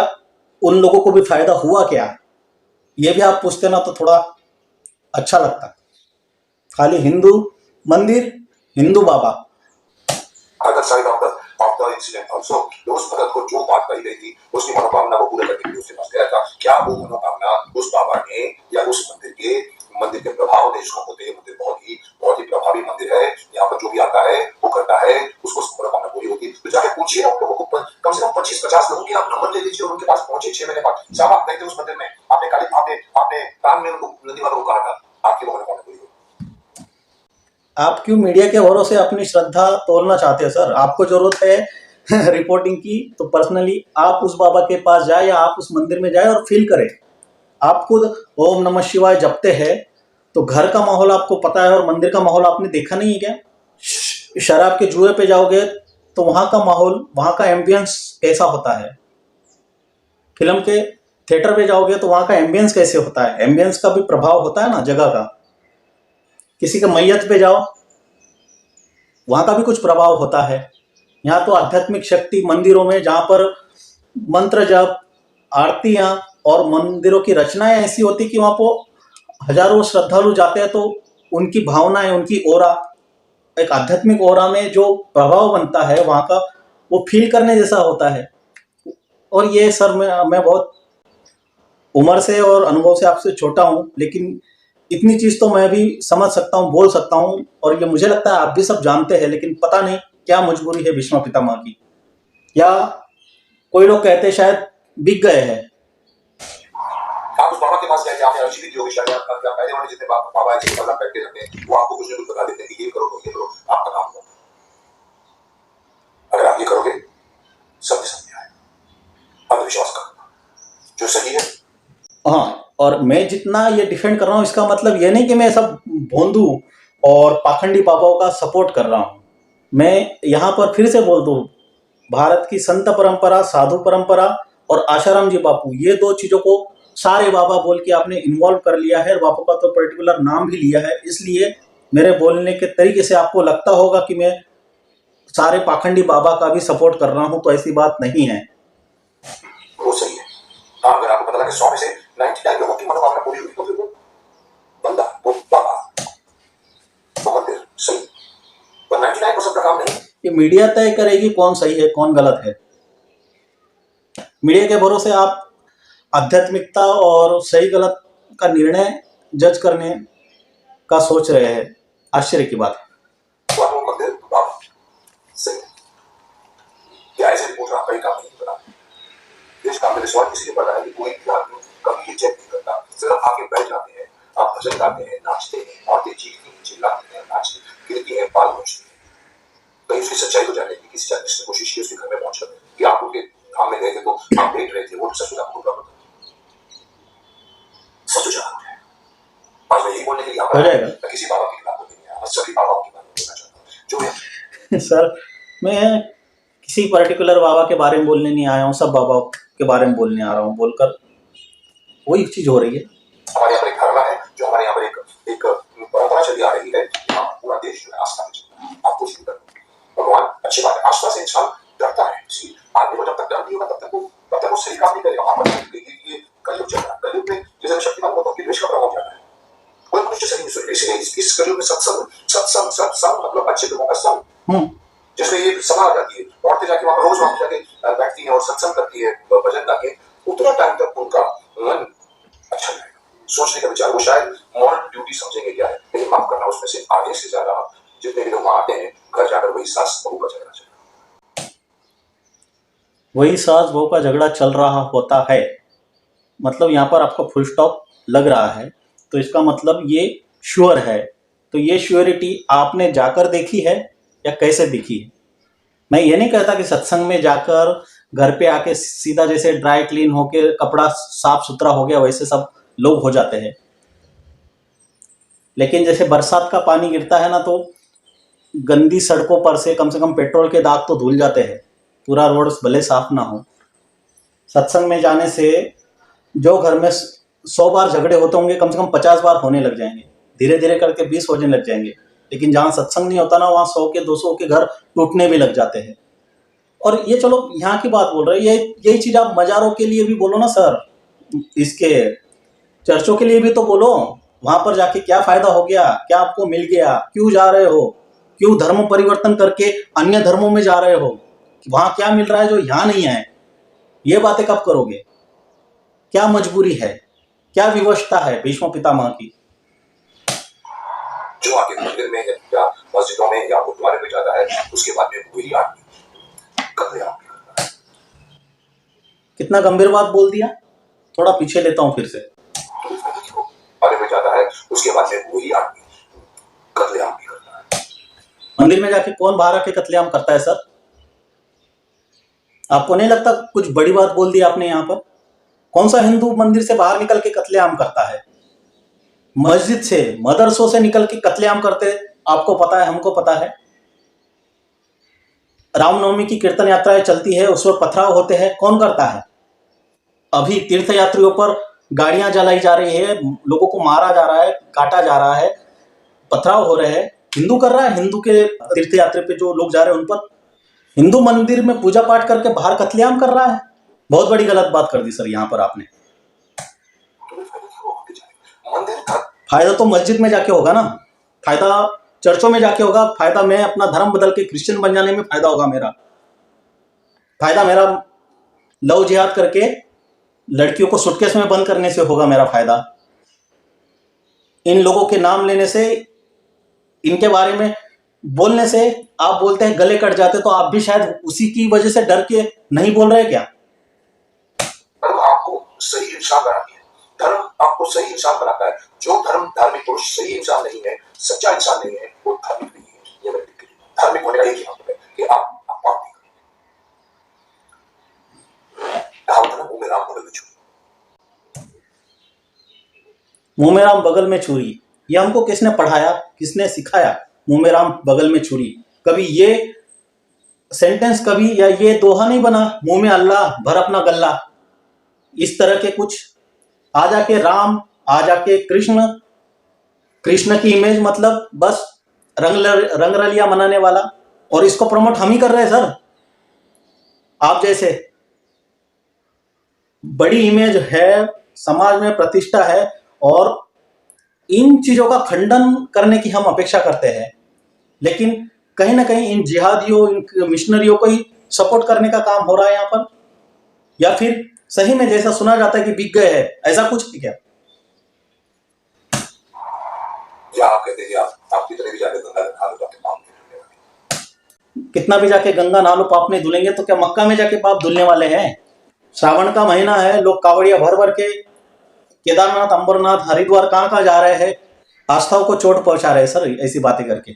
उन लोगों को भी फायदा हुआ क्या? ये भी आप पूछते ना तो थोड़ा अच्छा लगता। खाली हिंदू मंदिर, हिंदू बाबा। Other side of the incident also, उस भगत को जो बात कही गई थी उसकी मनोकामना को पूरा करने के लिए उसके पास गया था। क्या वो मनोकामना उस बाबा ने या उस मंदिर के प्रभाव देश को होते? मंदिर बहुत ही प्रभावी मंदिर है, यहाँ पर जो भी आता है वो करता है, उसको मनोकामना पूरी होगी। तो जाके पूछिए उन लोगों को, कम से कम 25-50 लोगों के आप नंबर ले लीजिए और उनके पास पहुंचे 6 महीने बाद। साहब आप गए थे उस मंदिर में, आपने कान में उनको नदी वालों को कहा था, आपकी वो मनोकामना पूरी होगी। आप क्यों मीडिया के भरोसे अपनी श्रद्धा तोड़ना चाहते हैं सर? आपको जरूरत है रिपोर्टिंग की तो पर्सनली आप उस बाबा के पास जाए या आप उस मंदिर में जाए और फील करें। आप खुद ओम नमः शिवाय जपते हैं तो घर का माहौल आपको पता है और मंदिर का माहौल आपने देखा नहीं है क्या? शराब के जुए पे जाओगे तो वहां का माहौल, वहां का एम्बियंस कैसा होता है? फिल्म के थिएटर पे जाओगे तो वहां का एम्बियंस कैसे होता है? एम्बियंस का भी प्रभाव होता है ना जगह का। किसी के मैयत पे जाओ, वहां का भी कुछ प्रभाव होता है। यहाँ तो आध्यात्मिक शक्ति मंदिरों में, जहां पर मंत्र जप, आरतियां और मंदिरों की रचनाएं ऐसी होती कि वहां पर हजारों श्रद्धालु जाते हैं तो उनकी भावनाएं, उनकी ओरा, एक आध्यात्मिक ओरा में जो प्रभाव बनता है वहां का, वो फील करने जैसा होता है। और ये सर मैं बहुत उम्र से और अनुभव से आपसे छोटा हूं, लेकिन इतनी चीज तो मैं भी समझ सकता हूं, बोल सकता हूं, और ये मुझे लगता है आप भी सब जानते हैं, लेकिन पता नहीं क्या मजबूरी है भीष्म पितामह की, या कोई लोग कहते हैं शायद बिक गए हैं। आप उस बाबा के पास गए थे, आपने अर्जी भी दी होगी शायद, आपका क्या पहले वाले जितने बाबा ऐसे कदम बैठ के रहते हैं, वो आपको कुछ ना कुछ बता देते हैं कि ये करो ये करो, आपका काम होगा। अगर आप ये करोगे सब समझ आए, अंधविश्वास करना जो सही है। हाँ, और मैं जितना ये डिफेंड कर रहा हूँ इसका मतलब ये नहीं कि मैं सब भोंदू और पाखंडी बाबाओं का सपोर्ट कर रहा हूँ। मैं यहाँ पर फिर से बोल दूँ, भारत की संत परंपरा, साधु परंपरा और आशाराम जी बापू, ये दो चीज़ों को सारे बाबा बोल के आपने इन्वॉल्व कर लिया है, बापू का तो पर्टिकुलर नाम भी लिया है, इसलिए मेरे बोलने के तरीके से आपको लगता होगा कि मैं सारे पाखंडी बाबा का भी सपोर्ट कर रहा हूं, तो ऐसी बात नहीं है। वो सही है। हाँ, अगर आपको पता लगे 100 में से 99 लोगों की मनोकामना पूरी हुई तो फिर वो बंदा, वो बाबा, वो मंदिर सही, पर 99% का काम नहीं। ये मीडिया तय करेगी कौन सही है कौन गलत है। मीडिया के भरोसे आप आध्यात्मिकता और सही गलत का निर्णय जज करने का सोच रहे हैं, आश्चर्य की बात है। वो मंदिर बाबा सही है। क्या ऐसे रिपोर्ट आपका ही काम नहीं बना, देश का मेरे सवाल किसी ने पता है कि कोई भी आदमी कभी ये चेक नहीं करता, सिर्फ आके बैठ जाते हैं, आप भजन गाते हैं, नाचते हैं, औरतें चीखती हैं, चिल्लाती हैं, नाचती गिरती हैं, बाल नोचती हैं। कहीं उसकी सच्चाई को जानने की किसी जर्नलिस्ट ने कोशिश की उसके घर में पहुंचकर कि आप उनके काम में गए थे तो आप देख रहे थे, वो सच आपको पूरा पता सच जाना है। आज मैं यही बोलने के लिए हो जाएगा। मैं किसी बाबा के खिलाफ बोलने नहीं आया, सभी बाबाओं के बारे में बोलना चाहता हूँ जो है। सर, मैं किसी पर्टिकुलर बाबा के बारे में बोलने नहीं आया हूँ, सब बाबा के बारे में बोलने आ रहा हूँ, बोलकर वही चीज हो रही है। हमारे यहाँ पर एक धारणा है, जो हमारे यहाँ पर एक परंपरा चली आ रही है, पूरा देश जो है आस्था में चलता है। आप कुछ भी करो, भगवान अच्छी बात है, आस्था से इंसान डरता है, आदमी को जब तक डर नहीं होगा तब तक वो सही काम नहीं करेगा। वहां पर ये कलयुग चल रहा है, कलयुग में जैसे शक्तिमान होता है कि द्वेष का प्रभाव ज्यादा है, कोई मनुष्य सही नहीं सुन। इसलिए इस कलयुग में सत्संग मतलब अच्छे लोगों का संग, जिसमें ये सभा आ जाती है, औरतें जाके वहां रोज वहां जाके बैठती हैं और सत्संग करती है, भजन गाती है, उतना टाइम तक उनका मन अच्छा लगेगा, सोचने का विचार, वो शायद मॉरल ड्यूटी समझेंगे क्या है, लेकिन माफ करना उसमें से आधे से ज्यादा जितने भी लोग वहां आते हैं, घर जाकर वही सास बहू का झगड़ा चल रहा है, वही सास बहू का झगड़ा चल रहा होता है। मतलब यहाँ पर आपको फुल स्टॉप लग रहा है, तो इसका मतलब ये श्योर है। तो ये श्योरिटी आपने जाकर देखी है या कैसे देखी है? मैं ये नहीं कहता कि सत्संग में जाकर घर पे आके सीधा जैसे ड्राई क्लीन होके कपड़ा साफ सुथरा हो गया वैसे सब लोग हो जाते हैं, लेकिन जैसे बरसात का पानी गिरता है ना, तो गंदी सड़कों पर से कम पेट्रोल के दाग तो धुल जाते हैं, पूरा रोड भले साफ ना हो। सत्संग में जाने से जो घर में 100 बार झगड़े होते होंगे, कम से कम 50 बार होने लग जाएंगे, धीरे धीरे करके 20 होने लग जाएंगे। लेकिन जहाँ सत्संग नहीं होता ना, वहाँ 100 के 200 के घर टूटने भी लग जाते हैं। और ये चलो यहाँ की बात बोल रहे हैं, यही चीज़ आप मज़ारों के लिए भी बोलो ना सर, इसके चर्चों के लिए भी तो बोलो। वहाँ पर जाके क्या फ़ायदा हो गया, क्या आपको मिल गया, क्यों जा रहे हो, क्यों धर्म परिवर्तन करके अन्य धर्मों में जा रहे हो, वहाँ क्या मिल रहा है जो यहाँ नहीं है, ये बातें कब करोगे? क्या मजबूरी है, क्या विवशता है भीष्म पितामह की? जो आके मंदिर में या मस्जिदों में या गुरुद्वारे में जाता है, उसके बाद में वही आदमी कत्लेआम करता है। कितना गंभीर बात बोल दिया, थोड़ा पीछे लेता हूँ फिर से। गुरुद्वारे में जाता है, उसके बाद में वही आदमी कत्लेआम भी करता है। मंदिर में जाके कौन बाहर आके कत्लेआम करता है सर? आपको नहीं लगता कुछ बड़ी बात बोल दी आपने यहाँ पर? कौन सा हिंदू मंदिर से बाहर निकल के कत्लेआम करता है? मस्जिद से, मदरसों से निकल के कत्लेआम करते, आपको पता है, हमको पता है। रामनवमी की कीर्तन यात्राएं चलती है, उसमें पथराव होते हैं, कौन करता है? अभी तीर्थ यात्रियों पर गाड़ियां जलाई जा रही है, लोगों को मारा जा रहा है, काटा जा रहा है, पथराव हो रहे हैं, हिंदू कर रहा है। हिंदू के तीर्थ यात्रा पे जो लोग जा रहे हैं उन पर, हिंदू मंदिर में पूजा पाठ करके बाहर कत्लेआम कर रहा है। बहुत बड़ी गलत बात कर दी सर यहाँ पर आपने। फायदा तो मस्जिद में जाके होगा ना, फायदा चर्चों में जाके होगा, फायदा मैं अपना धर्म बदल के क्रिश्चियन बन जाने में फायदा होगा मेरा, फायदा मेरा लव जिहाद करके लड़कियों को सुटकेस में बंद करने से होगा मेरा फायदा। इन लोगों के नाम लेने से, इनके बारे में बोलने से आप बोलते हैं गले कट जाते, तो आप भी शायद उसी की वजह से डर के नहीं बोल रहे क्या? धर्म आपको सही इंसान बनाती है, धर्म आपको सही इंसान बनाता है। जो धर्म धार्मिक पुरुष सही इंसान नहीं है, सच्चा इंसान नहीं है, वो धार्मिक नहीं है। ये मैं धार्मिक होने का एक ही मतलब है कि आप पाप नहीं करें। कहावत है ना, मुंह में राम बगल में छुरी। मुंह में राम बगल में छुरी, ये हमको किसने पढ़ाया, किसने सिखाया? मुंह में राम बगल में छुरी, कभी ये सेंटेंस कभी या ये दोहा नहीं बना, मुंह में अल्लाह भर अपना गल्ला, इस तरह के कुछ। आ जाके राम, आ जाके कृष्ण, कृष्ण की इमेज मतलब बस रंग रलिया मनाने वाला, और इसको प्रमोट हम ही कर रहे हैं सर। आप जैसे बड़ी इमेज है, समाज में प्रतिष्ठा है, और इन चीजों का खंडन करने की हम अपेक्षा करते हैं, लेकिन कहीं ना कहीं इन जिहादियों, इन मिशनरियों को ही सपोर्ट करने का काम हो रहा है यहाँ पर। या फिर सही में जैसा सुना जाता है कि बिक गए हैं, ऐसा कुछ है क्या? या आप कहते हैं आप कितने भी जाके गंगा नहा लो, आपके पाप नहीं धुलेंगे। कितना भी जाके गंगा नहा लो पाप नहीं धुलेंगे, तो क्या मक्का में जाके पाप धुलने वाले हैं? श्रावण का महीना है, लोग कावड़िया भर भर के केदारनाथ, अंबरनाथ, हरिद्वार कहाँ जा रहे हैं, आस्थाओं को चोट पहुंचा रहे हैं सर ऐसी बातें करके।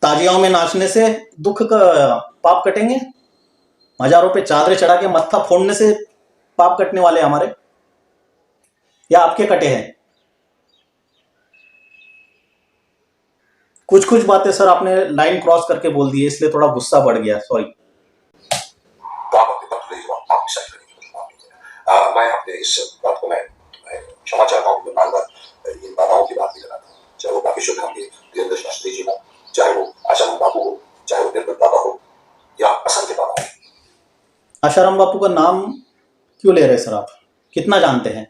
ताजियाओं में नाचने से दुख का पाप कटेंगे? मजारों पे चादरें चढ़ा के मत्था फोड़ने से पाप कटने वाले हमारे, या आपके कटे हैं? कुछ कुछ बातें सर आपने लाइन क्रॉस करके बोल दी है, इसलिए थोड़ा गुस्सा बढ़ गया, सॉरी। तो आप अपने पत्र ले जाओ, आप डिसाइड करेंगे। मैं अपने इस बात को मैं क्षमा चाहता हूँ। मैं बार बार इन बाबाओं की बात नहीं कर रहा था, चाहे वो बाकी शुद्ध के वीरेंद्र शास्त्री जी हो, चाहे वो आशाराम बापू हो, चाहे वो निर्मल बाबा हो, या असंख्य बाबा हो। आशाराम बापू का नाम क्यों ले रहे सर आप? कितना जानते हैं?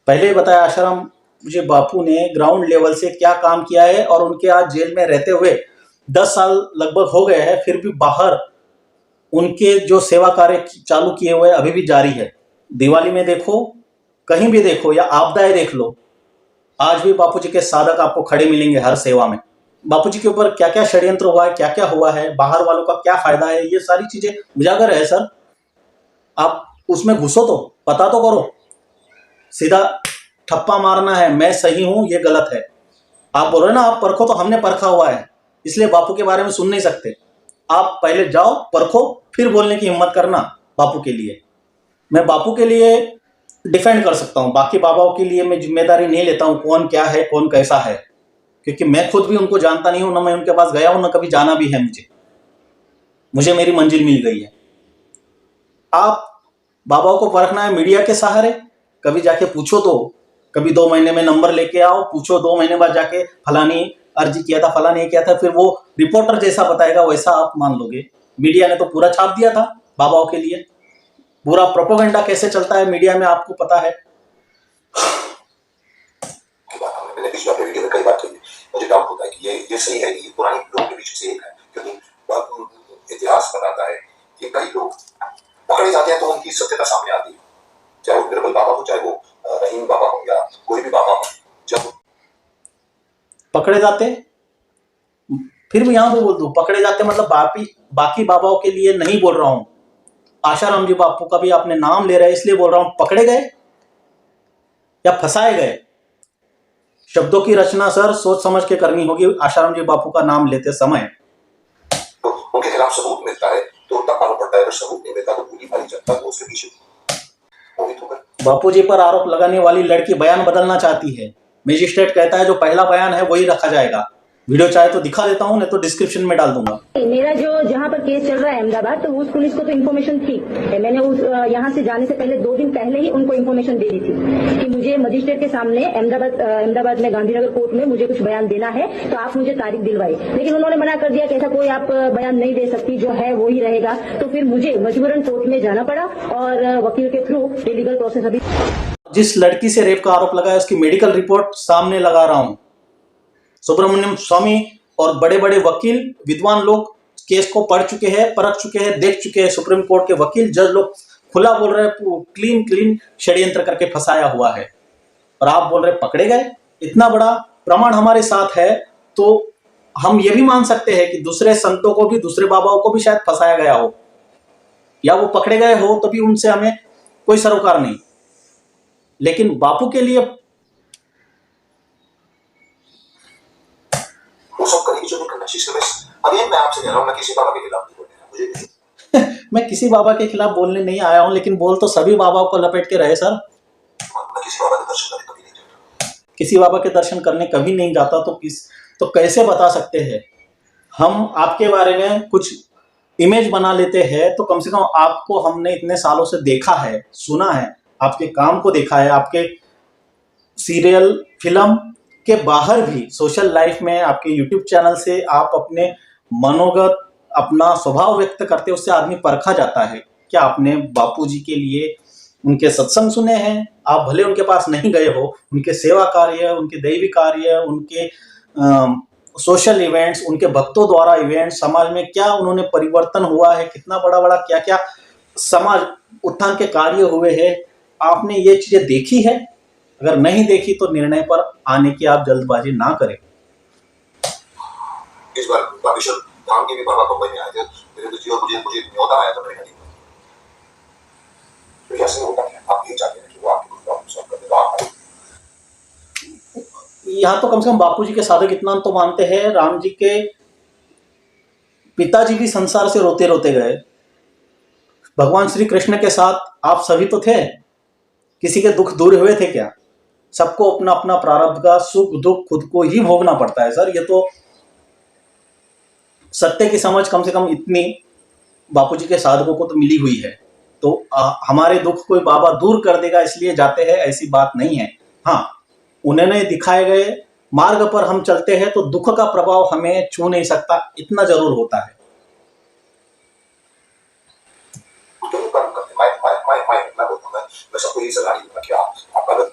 पहले ही बताया आशाराम जी बापू ने ग्राउंड लेवल से क्या काम किया है, और उनके आज जेल में रहते हुए 10 साल लगभग हो गए हैं, फिर भी बाहर उनके जो सेवा कार्य चालू किए हुए अभी भी जारी है। दिवाली में देखो, कहीं भी देखो, या आपदाएं देख लो, आज भी बापूजी के साधक आपको खड़े मिलेंगे हर सेवा में। बापूजी के ऊपर क्या क्या षड्यंत्र हुआ है, क्या क्या हुआ है, बाहर वालों का क्या फायदा है, ये सारी चीजें उजागर है सर। आप उसमें घुसो तो पता तो करो। सीधा ठप्पा मारना है मैं सही हूं ये गलत है। आप बोल रहे ना आप परखो, तो हमने परखा हुआ है, इसलिए बापू के बारे में सुन नहीं सकते। आप पहले जाओ परखो, फिर बोलने की हिम्मत करना बापू के लिए। मैं बापू के लिए डिफेंड कर सकता हूं, बाकी बाबाओं के लिए मैं जिम्मेदारी नहीं लेता हूं कौन क्या है, कौन कैसा है, क्योंकि मैं खुद भी उनको जानता नहीं हूं, ना मैं उनके पास गया हूं, ना कभी जाना भी है। मुझे मेरी मंजिल मिल गई है। आप बाबाओं को परखना है मीडिया के सहारे, कभी जाके पूछो, तो कभी 2 महीने में नंबर लेके आओ, पूछो, 2 महीने बाद जाके फलानी अर्जी किया था, फलानी ये किया था, फिर वो रिपोर्टर जैसा बताएगा वैसा आप मान लोगे। मीडिया ने तो पूरा छाप दिया था बाबाओं के लिए, पूरा प्रोपेगेंडा कैसे चलता है मीडिया में आपको पता है। मैंने पिछली बार वीडियो में कई बार कही, मुझे डाउट होता है कि ये सही है, ये पुराने लोगों के बीच से एक है, क्योंकि इतिहास बताता है कि कई लोग पकड़े जाते हैं तो उनकी सत्यता सामने आती है, चाहे वो निर्मल बाबा हो, चाहे वो रहीम बाबा हो, या कोई भी बाबा हो। जब पकड़े जाते, फिर भी यहां पे बोल दूं, पकड़े जाते मतलब बाकी बाबाओं के लिए नहीं बोल रहा हूं। आशाराम जी बापू का भी आपने नाम ले रहे हैं इसलिए बोल रहा हूं। पकड़े गए या फंसाए गए, शब्दों की रचना सर सोच समझ के करनी होगी। आशाराम जी बापू का नाम लेते समय तो उनके खिलाफ सबूत मिलता है तो तब मालूम पड़ता है, अगर सबूत नहीं मिलता तो पूरी भारी जनता को उसके पीछे मोहित होकर। बापू जी पर आरोप लगाने वाली लड़की बयान बदलना चाहती है। मजिस्ट्रेट कहता है जो पहला बयान है वही रखा जाएगा। वीडियो चाहे तो दिखा देता हूँ, नहीं तो डिस्क्रिप्शन में डाल दूंगा। मेरा जो जहाँ पर केस चल रहा है अहमदाबाद, तो उस पुलिस को तो इन्फॉर्मेशन थी। मैंने उस यहाँ से जाने से पहले 2 दिन पहले ही उनको इन्फॉर्मेशन दे दी थी कि मुझे मजिस्ट्रेट के सामने अहमदाबाद में गांधीनगर कोर्ट में मुझे कुछ बयान देना है, तो आप मुझे तारीख दिलवाई। लेकिन उन्होंने मना कर दिया कि ऐसा कोई आप बयान नहीं दे सकती, जो है वो ही रहेगा। तो फिर मुझे मजबूरन कोर्ट में जाना पड़ा और वकील के थ्रू लीगल प्रोसेस अभी। जिस लड़की से रेप का आरोप लगा है उसकी मेडिकल रिपोर्ट सामने लगा रहा हूं। सुब्रमण्यम स्वामी और बड़े बड़े वकील, विद्वान लोग केस को पढ़ चुके हैं, परख चुके हैं, देख चुके हैं। सुप्रीम कोर्ट के वकील, जज लोग खुला बोल रहे हैं क्लीन क्लीन षड्यंत्र करके फंसाया हुआ है, और आप बोल रहे पकड़े गए। इतना बड़ा प्रमाण हमारे साथ है तो हम ये भी मान सकते हैं कि दूसरे संतों को भी, दूसरे बाबाओं को भी शायद फंसाया गया हो, या वो पकड़े गए हो तो भी उनसे हमें कोई सरोकार नहीं। लेकिन बापू के लिए वो सब करेगी जो नहीं करना चाहिए। अगेन मैं आपसे कह रहा हूँ, मैं किसी बाबा के खिलाफ नहीं बोल रहा, मुझे मैं किसी बाबा के खिलाफ बोलने नहीं आया हूं, लेकिन बोल तो सभी बाबाओं को लपेट के रहे सर। मैं किसी बाबा के दर्शन करने कभी नहीं जाता। किसी बाबा के दर्शन करने कभी नहीं जाता तो कैसे बता सकते हैं हम आपके बारे में कुछ इमेज बना लेते हैं, तो कम से कम आपको हमने इतने सालों से देखा है, सुना है, आपके काम को देखा है, आपके सीरियल फिल्म के बाहर भी सोशल लाइफ में आपके यूट्यूब चैनल से आप अपने मनोगत, अपना स्वभाव व्यक्त करते, उससे आदमी परखा जाता है। क्या आपने बापूजी के लिए उनके सत्संग सुने हैं? आप भले उनके पास नहीं गए हो, उनके सेवा कार्य, उनके दैवी कार्य, उनके सोशल इवेंट्स, उनके भक्तों द्वारा इवेंट्स, समाज में क्या उन्होंने परिवर्तन हुआ है, कितना बड़ा बड़ा क्या क्या समाज उत्थान के कार्य हुए हैं, आपने ये चीजें देखी है? अगर नहीं देखी तो निर्णय पर आने की आप जल्दबाजी ना करें। इस बार बागेश्वर धाम के भी बाबा बम्बई में आए थे, मेरे जी, और मुझे न्योता आया था मेरे घर में। तो ऐसे होता है, आप ये चाहते हैं कि वो आपकी कुछ प्रॉब्लम सॉल्व कर देगा, आप यहाँ तो कम से कम बापूजी के साधक इतना तो मानते हैं, राम जी के पिताजी भी संसार से रोते रोते गए। भगवान श्री कृष्ण के साथ आप सभी तो थे, किसी के दुख दूर हुए थे क्या? सबको अपना अपना प्रारब्ध का सुख दुख खुद को ही भोगना पड़ता है सर। ये तो सत्य की समझ कम से कम इतनी बापूजी के साधकों को तो मिली हुई है। तो हमारे दुख कोई बाबा दूर कर देगा इसलिए जाते हैं, ऐसी बात नहीं है। हाँ, उन्होंने दिखाए गए मार्ग पर हम चलते हैं तो दुख का प्रभाव हमें छू नहीं सकता, इतना जरूर होता है। मैं बोलता हूँ, मैं सबको यही सलाह दूंगा कि आपका अगर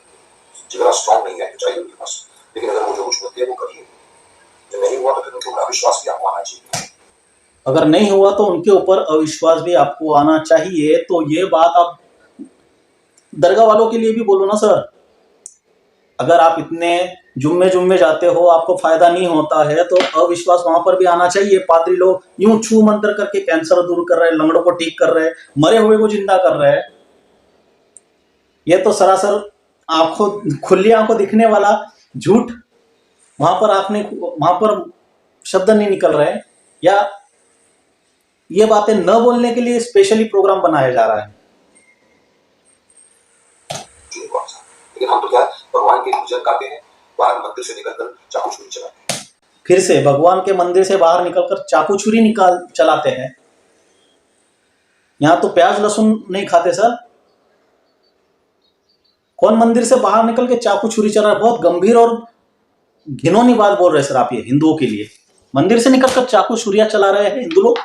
जिगरा स्ट्रॉन्ग नहीं है तो चाहिए उनके पास, लेकिन अगर वो जो कुछ बोलते हैं वो करिए। जो नहीं हुआ तो फिर उनके ऊपर अविश्वास भी आपको आना चाहिए। अगर नहीं हुआ तो उनके ऊपर अविश्वास भी आपको आना चाहिए। तो ये बात आप दरगाह वालों के लिए भी बोलो ना सर। अगर आप इतने जुम्मे जाते हो, आपको फायदा नहीं होता है, तो अविश्वास वहां पर भी आना चाहिए। पादरी लोग यूं छू मंत्र करके कैंसर दूर कर रहे हैं, लंगड़ों को ठीक कर रहे हैं, मरे हुए को जिंदा कर रहे हैं। यह तो सरासर खुली आंखों दिखने वाला झूठ। वहां पर शब्द नहीं निकल रहे, या ये बातें न बोलने के लिए स्पेशली प्रोग्राम बनाया जा रहा है। लेकिन हम तो क्या भगवान के पूजन करते हैं, बाहर मंदिर से निकलकर चाकू छुरी चलाते हैं। फिर से भगवान के मंदिर से बाहर निकलकर चाकू छुरी निकाल चलाते हैं। यहां तो प्याज लहसुन नहीं खाते सर। कौन मंदिर से बाहर निकल के चाकू छुरी चला रहा है? बहुत गंभीर और घिनौनी बात बोल रहे सर आप। ये हिंदुओं के लिए मंदिर से निकलकर चाकू छुरियां चला रहे हैं हिंदू लोग।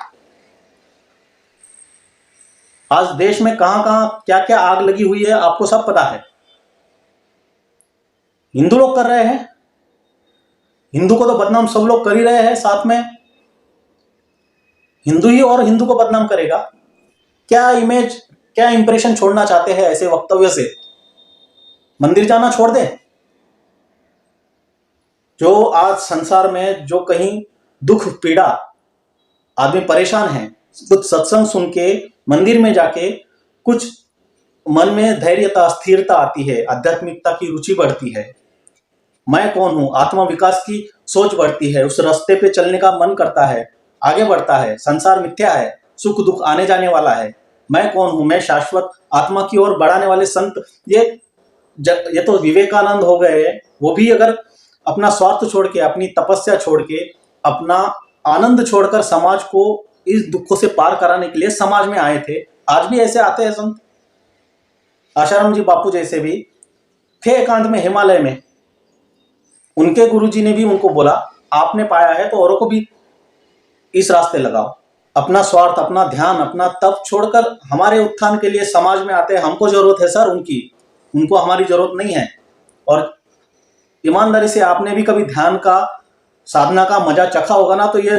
आज देश में कहां कहां क्या क्या आग लगी हुई है आपको सब पता है। हिंदू लोग कर रहे हैं। हिंदू को तो बदनाम सब लोग कर ही रहे हैं, साथ में हिंदू ही और हिंदू को बदनाम करेगा। क्या इमेज, क्या इंप्रेशन छोड़ना चाहते हैं ऐसे वक्तव्य से? मंदिर जाना छोड़ दे। जो आज संसार में जो कहीं दुख पीड़ा आदमी परेशान है, कुछ सत्संग सुन के मंदिर में जाके कुछ मन में धैर्यता, स्थिरता आती है, आध्यात्मिकता की रुचि बढ़ती है, मैं कौन हूं, आत्म विकास की सोच बढ़ती है, उस रास्ते पे चलने का मन करता है, आगे बढ़ता है। संसार मिथ्या है, सुख दुख आने जाने वाला है, मैं कौन हूं, मैं शाश्वत आत्मा की ओर बढ़ाने वाले संत। ये तो विवेकानंद हो गए। वो भी अगर अपना स्वार्थ छोड़ के, अपनी तपस्या छोड़ के, अपना आनंद छोड़कर समाज को इस दुखों से पार कराने के लिए समाज में आए थे। आज भी ऐसे आते हैं संत। आशाराम जी बापू जैसे भी थे एकांत में हिमालय में। उनके गुरुजी ने भी उनको बोला, आपने पाया है तो औरों को भी इस रास्ते लगाओ। अपना स्वार्थ, अपना ध्यान, अपना तप छोड़कर हमारे उत्थान के लिए समाज में आते हैं। हमको जरूरत है सर उनकी, उनको हमारी जरूरत नहीं है। और ईमानदारी से आपने भी कभी ध्यान का, साधना का मजा चखा होगा ना, तो ये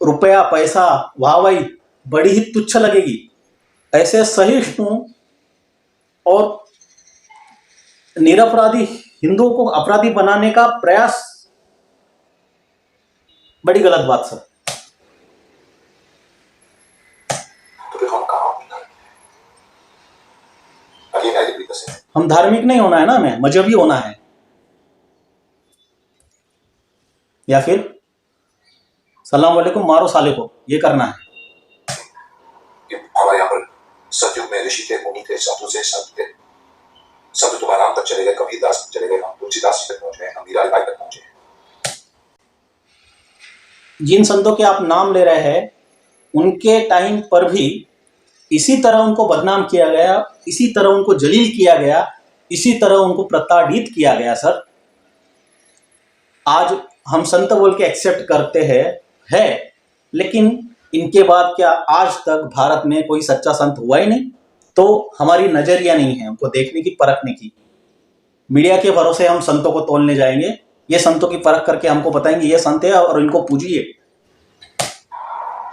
रुपया, पैसा, वाहवाही बड़ी ही तुच्छ लगेगी। ऐसे सहिष्णु और निरपराधी हिंदुओं को अपराधी बनाने का प्रयास बड़ी गलत बात सर। तो फिर हम कहाँ होंगे? Again I repeat the same. हम धार्मिक नहीं होना है ना, हमें मजहबी होना है, या फिर सलाम वालेकुम मारो साले को, ये करना है। हमारे यहाँ पर सतयुग में ऋषि थे, मुनि थे, साधु से संत थे। संत तुकाराम तक चले गए, कबीरदास तक चले गए, हम तुलसीदास जी तक पहुंच गए, हम मीराबाई तक पहुंचे। जिन संतों के आप नाम ले रहे हैं उनके टाइम पर भी इसी तरह उनको बदनाम किया गया, इसी तरह उनको जलील किया गया, इसी तरह उनको प्रताड़ित किया गया सर। आज हम संत बोल के एक्सेप्ट करते हैं, लेकिन इनके बाद क्या आज तक भारत में कोई सच्चा संत हुआ ही नहीं? तो हमारी नजरिया नहीं है उनको देखने की, परखने की। मीडिया के भरोसे हम संतों को तोलने जाएंगे, ये संतों की परख करके हमको बताएंगे ये संत है और इनको पूजिए।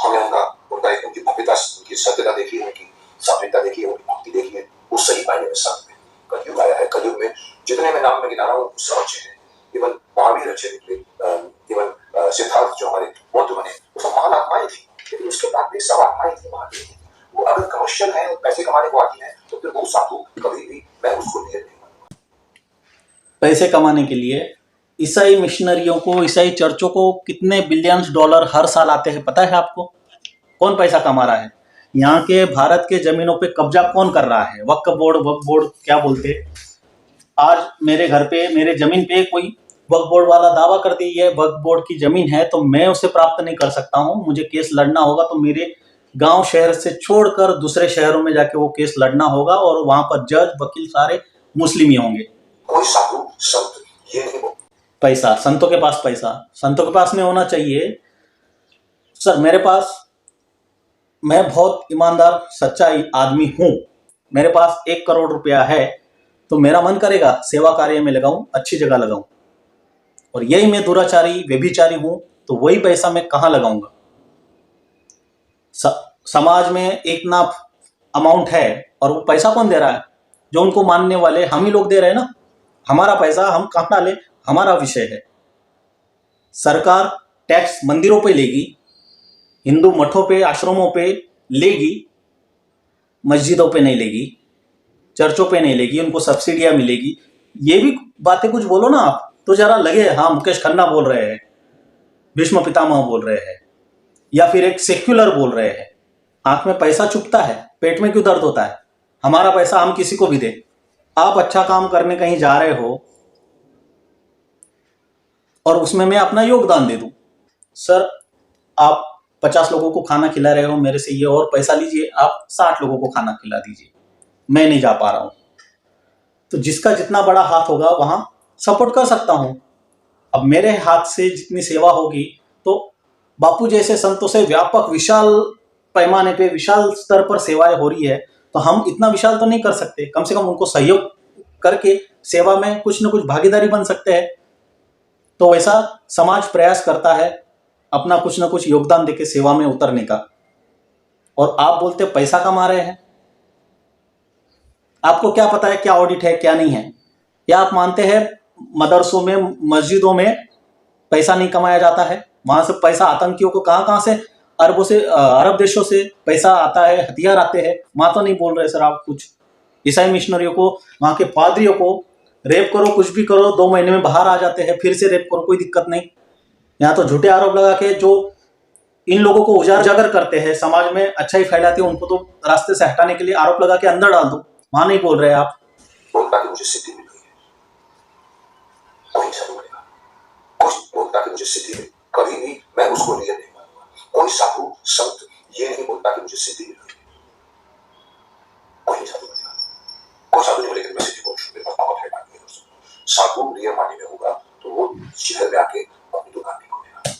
हमने उनकी भव्यता, उनकी सत्यता देखी है, उनकी सात्विकता देखी है, उनकी भक्ति देखी है, वो सही मायने में संत है। कलयुग आया है, कलयुग में जितने मैं नाम में गिना रहा हूँ सब अच्छे हैं। इवन महावीर अच्छे निकले, इवन सिद्धार्थ जो हमारे बौद्ध बने वो सब महान आत्माएं थी, लेकिन उसके बाद भी सब आत्माएं थी महावीर थी। वो अगर कमर्शियल है, पैसे कमाने को आती है, तो फिर वो साधु कभी भी मैं उसको नहीं मानूंगा। पैसे कमाने के लिए ईसाई मिशनरियों को, ईसाई चर्चों को कितने बिलियंस डॉलर हर साल आते हैं पता है आपको? कौन पैसा कमा रहा है? यहाँ के भारत के जमीनों पे कब्जा कौन कर रहा है? वक्फ बोर्ड क्या बोलते? आज मेरे घर पे, मेरे जमीन पे कोई वक्फ बोर्ड वाला दावा कर दी है वक्फ बोर्ड की जमीन है, तो मैं उसे प्राप्त नहीं कर सकता हूँ। मुझे केस लड़ना होगा तो मेरे गांव शहर से छोड़कर दूसरे शहरों में जाके वो केस लड़ना होगा, और वहां पर जज वकील सारे मुस्लिम ही होंगे। कोई साधु संत ये नहीं बोलते। पैसा, संतों के पास पैसा, संतों के पास नहीं होना चाहिए सर। मेरे पास, मैं बहुत ईमानदार सच्चा आदमी हूं, मेरे पास 1 करोड़ रुपया है तो मेरा मन करेगा सेवा कार्य में लगाऊं, अच्छी जगह लगाऊं। और यही मैं दुराचारी व्यभिचारी हूं तो वही पैसा मैं कहां लगाऊंगा? समाज में एक ना अमाउंट है, और वो पैसा कौन दे रहा है? जो उनको मानने वाले हम ही लोग दे रहे हैं ना। हमारा पैसा हम कहां डालें, हमारा विषय है। सरकार टैक्स मंदिरों पे लेगी, हिंदू मठों पे, आश्रमों पे लेगी, मस्जिदों पे नहीं लेगी, चर्चों पे नहीं लेगी, उनको सब्सिडियां मिलेगी। ये भी बातें कुछ बोलो ना आप, तो जरा लगे हाँ मुकेश खन्ना बोल रहे हैं, भीष्म पितामह बोल रहे हैं, या फिर एक सेक्युलर बोल रहे हैं। आंख में पैसा चुभता है, पेट में क्यों दर्द होता है? हमारा पैसा हम किसी को भी दे। आप अच्छा काम करने कहीं जा रहे हो और उसमें मैं अपना योगदान दे दूं। सर आप 50 लोगों को खाना खिला रहे हो मेरे से, ये और पैसा लीजिए, आप 60 लोगों को खाना खिला दीजिए, मैं नहीं जा पा रहा हूं। तो जिसका जितना बड़ा हाथ होगा वहां सपोर्ट कर सकता हूं। अब मेरे हाथ से जितनी सेवा होगी, तो बापू जैसे संतों से व्यापक विशाल पैमाने पे, विशाल स्तर पर सेवाएं हो रही है, तो हम इतना विशाल तो नहीं कर सकते। कम से कम उनको सहयोग करके सेवा में कुछ न कुछ भागीदारी बन सकते हैं। तो वैसा समाज प्रयास करता है अपना कुछ न कुछ योगदान देके सेवा में उतरने का। और आप बोलते पैसा कमा रहे हैं, आपको क्या पता है क्या ऑडिट है क्या नहीं है? या आप मानते हैं मदरसों में, मस्जिदों में पैसा नहीं कमाया जाता है? वहां से पैसा आतंकियों को कहां से, अरबों से, अरब देशों से पैसा आता है, हथियार आते हैं। वहां तो नहीं बोल रहे सर आप कुछ। ईसाई मिशनरियों को, वहां के पादरियों को रेप करो, कुछ भी करो, 2 महीने में बाहर आ जाते हैं, फिर से रेप करो, कोई दिक्कत नहीं। यहाँ तो झूठे आरोप लगा के जो इन लोगों को उजागर करते हैं, समाज में अच्छाई फैलाते हैं, उनको तो रास्ते से हटाने के लिए आरोप लगा के अंदर डाल दो। वहां नहीं बोल रहे आप। बोलता कि मुझे सिद्धि मिल गई है, कोई साधु बनेगा। कोई बोलता कि मुझे सिद्धि मिली, कभी भी मैं उसको रियल नहीं मानूंगा। कोई साधु संत ये नहीं बोलता कि मुझे सिद्धि मिल गई, कोई साधु बनेगा। कोई साधु नहीं बोलेगा मैं सिद्धि को मेरे पास पावर है माननी है। साधु रियल मानने में होगा तो वो शहर में आके अपनी दुकान नहीं खोलेगा।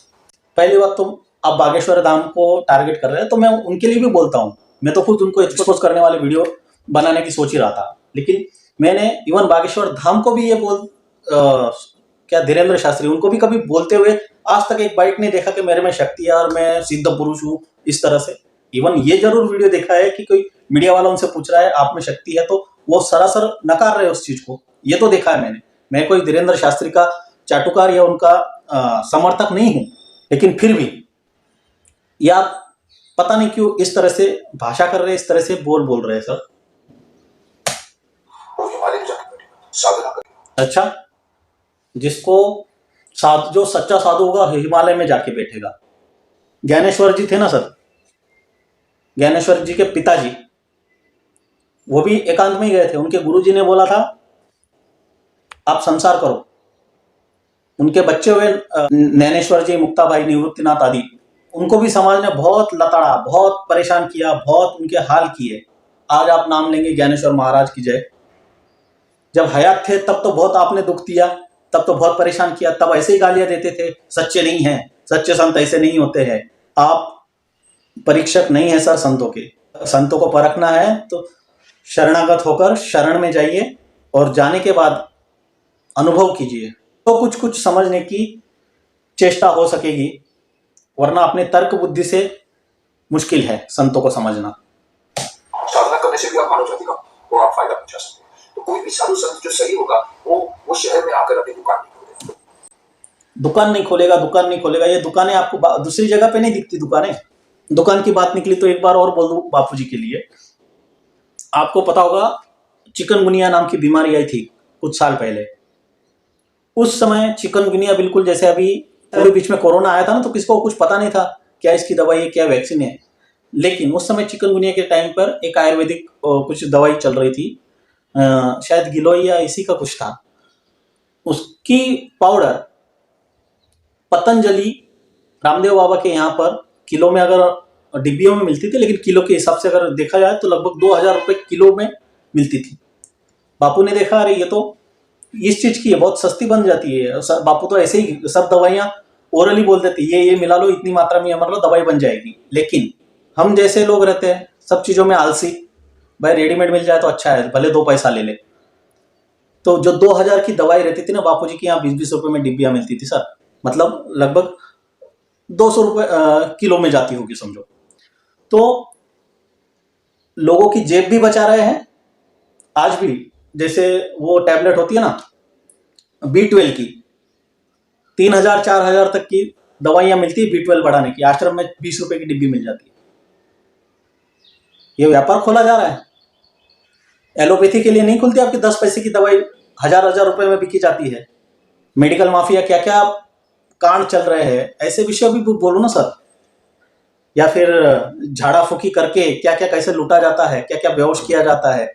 पहली बात तो आप बागेश्वर धाम को टारगेट कर रहे हैं, तो मैं उनके लिए भी बोलता हूँ। मैं तो खुद उनको एक्सपोज करने वाले वीडियो बनाने की सोच ही रहा था, लेकिन मैंने इवन बागेश्वर धाम को भी ये क्या धीरेन्द्र शास्त्री, उनको भी कभी बोलते हुए आज तक एक बाइट नहीं देखा कि मेरे में शक्ति है और मैं सिद्ध पुरुष हूँ इस तरह से। इवन ये जरूर वीडियो देखा है कि कोई मीडिया वाला उनसे पूछ रहा है आप में शक्ति है, तो वो सरासर नकार रहे उस चीज को। ये तो देखा है मैंने। मैं कोई धीरेन्द्र शास्त्री का चाटुकार या उनका समर्थक नहीं हूं, लेकिन फिर भी ये आप पता नहीं क्यों इस तरह से भाषा कर रहे हैं, इस तरह से बोल रहे हैं सर। वो हिमालय में जाके बैठेगा, साधना करेगा। अच्छा, जिसको जो सच्चा साधु होगा हिमालय में जाके बैठेगा। ज्ञानेश्वर जी थे ना सर, ज्ञानेश्वर जी के पिताजी, वो भी एकांत में ही गए थे। उनके गुरुजी ने बोला था आप संसार करो। उनके बच्चे हुए नैनेश्वर जी, मुक्ताबाई, निवृत्तिनाथ आदि, उनको भी समाज ने बहुत लताड़ा, बहुत परेशान किया, बहुत उनके हाल किए। आज आप नाम लेंगे ज्ञानेश्वर महाराज की जय। जब हयात थे तब तो बहुत आपने दुख दिया, तब तो बहुत परेशान किया, तब ऐसे ही गालियां देते थे, सच्चे नहीं हैं, सच्चे संत ऐसे नहीं होते हैं। आप परीक्षक नहीं है सर संतों के। संतों को परखना है तो शरणागत होकर शरण में जाइए और जाने के बाद अनुभव कीजिए, तो कुछ समझने की चेष्टा हो सकेगी, वरना अपने तर्क बुद्धि से मुश्किल है संतों को समझना। साधना करने से भी आप मानव जाति का वो आप फायदा पहुंचा सकते हैं। तो कोई भी साधु संत जो सही होगा वो शहर में आकर अपनी दुकान नहीं खोलेगा। दुकान नहीं खोलेगा। ये दुकानें आपको दूसरी जगह पे नहीं दिखती। दुकान की बात निकली तो एक बार और बोल दूं बापूजी के लिए। आपको पता होगा चिकनगुनिया नाम की बीमारी आई थी कुछ साल पहले। उस समय चिकनगुनिया बिल्कुल जैसे अभी बीच में कोरोना आया था ना, तो किसको कुछ पता नहीं था क्या इसकी दवाई है, क्या वैक्सीन है। लेकिन उस समय चिकनगुनिया के टाइम पर एक आयुर्वेदिक कुछ दवाई चल रही थी, शायद गिलोय या इसी का कुछ था। उसकी पाउडर पतंजलि रामदेव बाबा के यहाँ पर किलो में, अगर डिब्बियों में मिलती थी, लेकिन किलो के हिसाब से अगर देखा जाए तो लगभग 2000 रुपये किलो में मिलती थी। बापू ने देखा अरे ये तो इस चीज की है, बहुत सस्ती बन जाती है। बापू तो ऐसे ही सब दवाइयाँ ओरली बोल देते, ये मिला लो, इतनी मात्रा में मतलब दवाई बन जाएगी। लेकिन हम जैसे लोग रहते हैं सब चीजों में आलसी, भाई रेडीमेड मिल जाए तो अच्छा है, भले 2 पैसा ले ले। तो जो 2000 की दवाई रहती थी ना, बापूजी की यहाँ 20-20 रुपए में डिब्बियां मिलती थी सर, मतलब लगभग 200 रुपए किलो में जाती होगी समझो। तो लोगों की जेब भी बचा रहे हैं। आज भी जैसे वो टैबलेट होती है ना B12 की, 3000-4000 तक की दवाइयां मिलती है B12 बढ़ाने की। आश्रम में 20 रुपए की डिब्बी मिल जाती है। ये व्यापार खोला जा रहा है। एलोपैथी के लिए नहीं खुलती, आपकी 10 पैसे की दवाई 1000 रुपए में बिकी जाती है। मेडिकल माफिया क्या क्या कांड चल रहे हैं, ऐसे विषय भी बोलो ना सर। या फिर झाड़ा फूकी करके क्या क्या कैसे लूटा जाता है, क्या क्या बेहोश किया जाता है,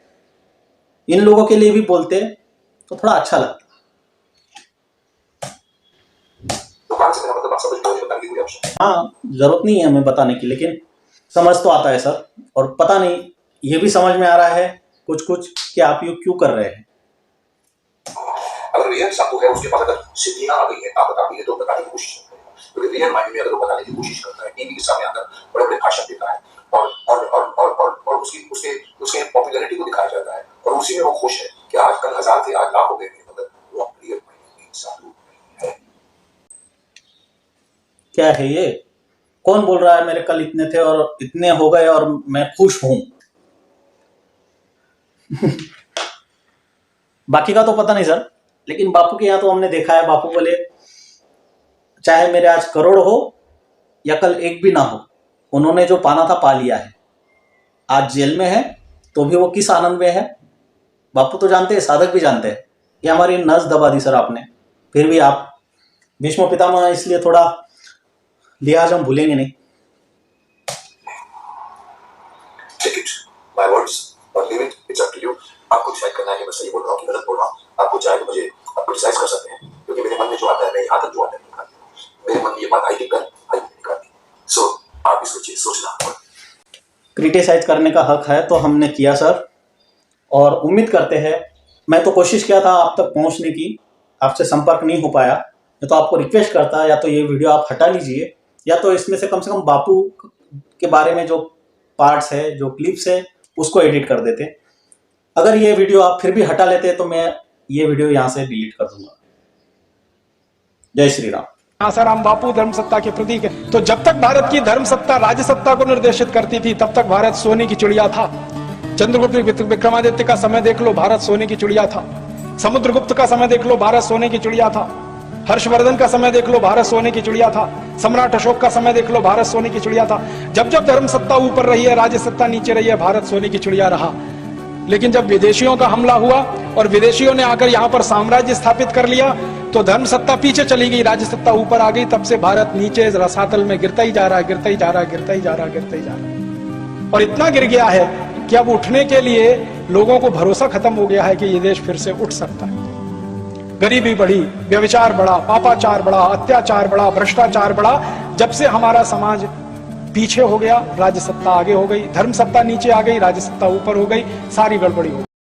इन लोगों के लिए भी बोलते तो थोड़ा अच्छा लगता। दुकान से मेरा मतलब आप समझ लो, बताने की कोई आवश्यकता हाँ, जरूरत नहीं है हमें बताने की, लेकिन समझ तो आता है सर। और पता नहीं ये भी समझ में आ रहा है कुछ कि आप ये क्यों कर रहे हैं। अगर रियल साधु है, उसके पास अगर सिद्धियां आ गई है, आप बता दी है तो बताने की कोशिश करेगा। क्योंकि रियल माइंड में अगर वो बताने की कोशिश करता है, टीवी के सामने आकर बड़े बड़े भाषण देता है और उसके पॉपुलैरिटी को दिखाया जाता है और उसी में वो खुश है कि आज कल 1000 थे, आज लाख हो गए, मगर वो रियल माइंड में साधु है। क्या है ये? कौन बोल रहा है मेरे कल इतने थे और इतने हो गए और मैं खुश हूं? बाकी का तो पता नहीं सर, लेकिन बापू के यहाँ तो हमने देखा है, बापू बोले चाहे मेरे आज करोड़ हो या कल एक भी ना हो, उन्होंने जो पाना था पा लिया है। आज जेल में है तो भी वो किस आनंद में है, बापू तो जानते हैं, साधक भी जानते हैं। ये हमारी नस दबा दी सर आपने। फिर भी आप भीष्म पितामह, इसलिए थोड़ा लिहाज हम भूलेंगे नहीं। Take it, my words, or leave it, it's up to you. आपको डिसाइड करना है कि मैं सही बोल रहा हूँ कि गलत बोल रहा हूँ। आपको चाहे तो मुझे आप क्रिटिसाइज कर सकते हैं, क्योंकि मेरे मन में जो आता है मैं यहाँ तक जो आता है निकालती हूँ। मेरे मन में ये बात आई थी कल, आज निकालती हूँ। सो आप इसको चीज सोचना। क्रिटिसाइज करने का हक है तो हमने किया सर, और उम्मीद करते हैं। मैं तो कोशिश किया था आप तक पहुँचने की, आपसे संपर्क नहीं हो पाया। मैं तो आपको रिक्वेस्ट करता या तो ये वीडियो आप हटा लीजिए, या तो इसमें से कम बापू के बारे में जो पार्ट्स है, जो क्लिप्स है, उसको एडिट कर देते। अगर ये वीडियो आप फिर भी हटा लेते तो मैं ये वीडियो यहाँ से डिलीट कर दूंगा। जय श्री राम। आसाराम बापू धर्म सत्ता के प्रतीक है। तो जब तक भारत की धर्म सत्ता राज्य सत्ता को निर्देशित करती थी, तब तक भारत सोने की चिड़िया था। चंद्रगुप्त विक्रमादित्य का समय देख लो, भारत सोने की चिड़िया था। समुद्रगुप्त का समय देख लो, भारत सोने की चिड़िया था। हर्षवर्धन का समय देख लो, भारत सोने की चिड़िया था। सम्राट अशोक का समय देख लो, भारत सोने की चिड़िया था। जब जब धर्म सत्ता ऊपर रही है, राज्य सत्ता नीचे रही है, भारत सोने की चिड़िया रहा। लेकिन जब विदेशियों का हमला हुआ और विदेशियों ने आकर यहां पर साम्राज्य स्थापित कर लिया, तो धर्म सत्ता पीछे चली गई, राज्य सत्ता ऊपर आ गई। तब से भारत नीचे रसातल में गिरता ही जा रहा है, गिरता ही जा रहा है, गिरता ही जा रहा है, गिरता ही जा रहा है। और इतना गिर गया है कि अब उठने के लिए लोगों को भरोसा खत्म हो गया है कि ये देश फिर से उठ सकता है। गरीबी बढ़ी, व्यभिचार बढ़ा, पापाचार बढ़ा, अत्याचार बढ़ा, भ्रष्टाचार बढ़ा। जब से हमारा समाज पीछे हो गया, राज्य सत्ता आगे हो गई, धर्म सत्ता नीचे आ गई, राज्य सत्ता ऊपर हो गई, सारी गड़बड़ी हो गई।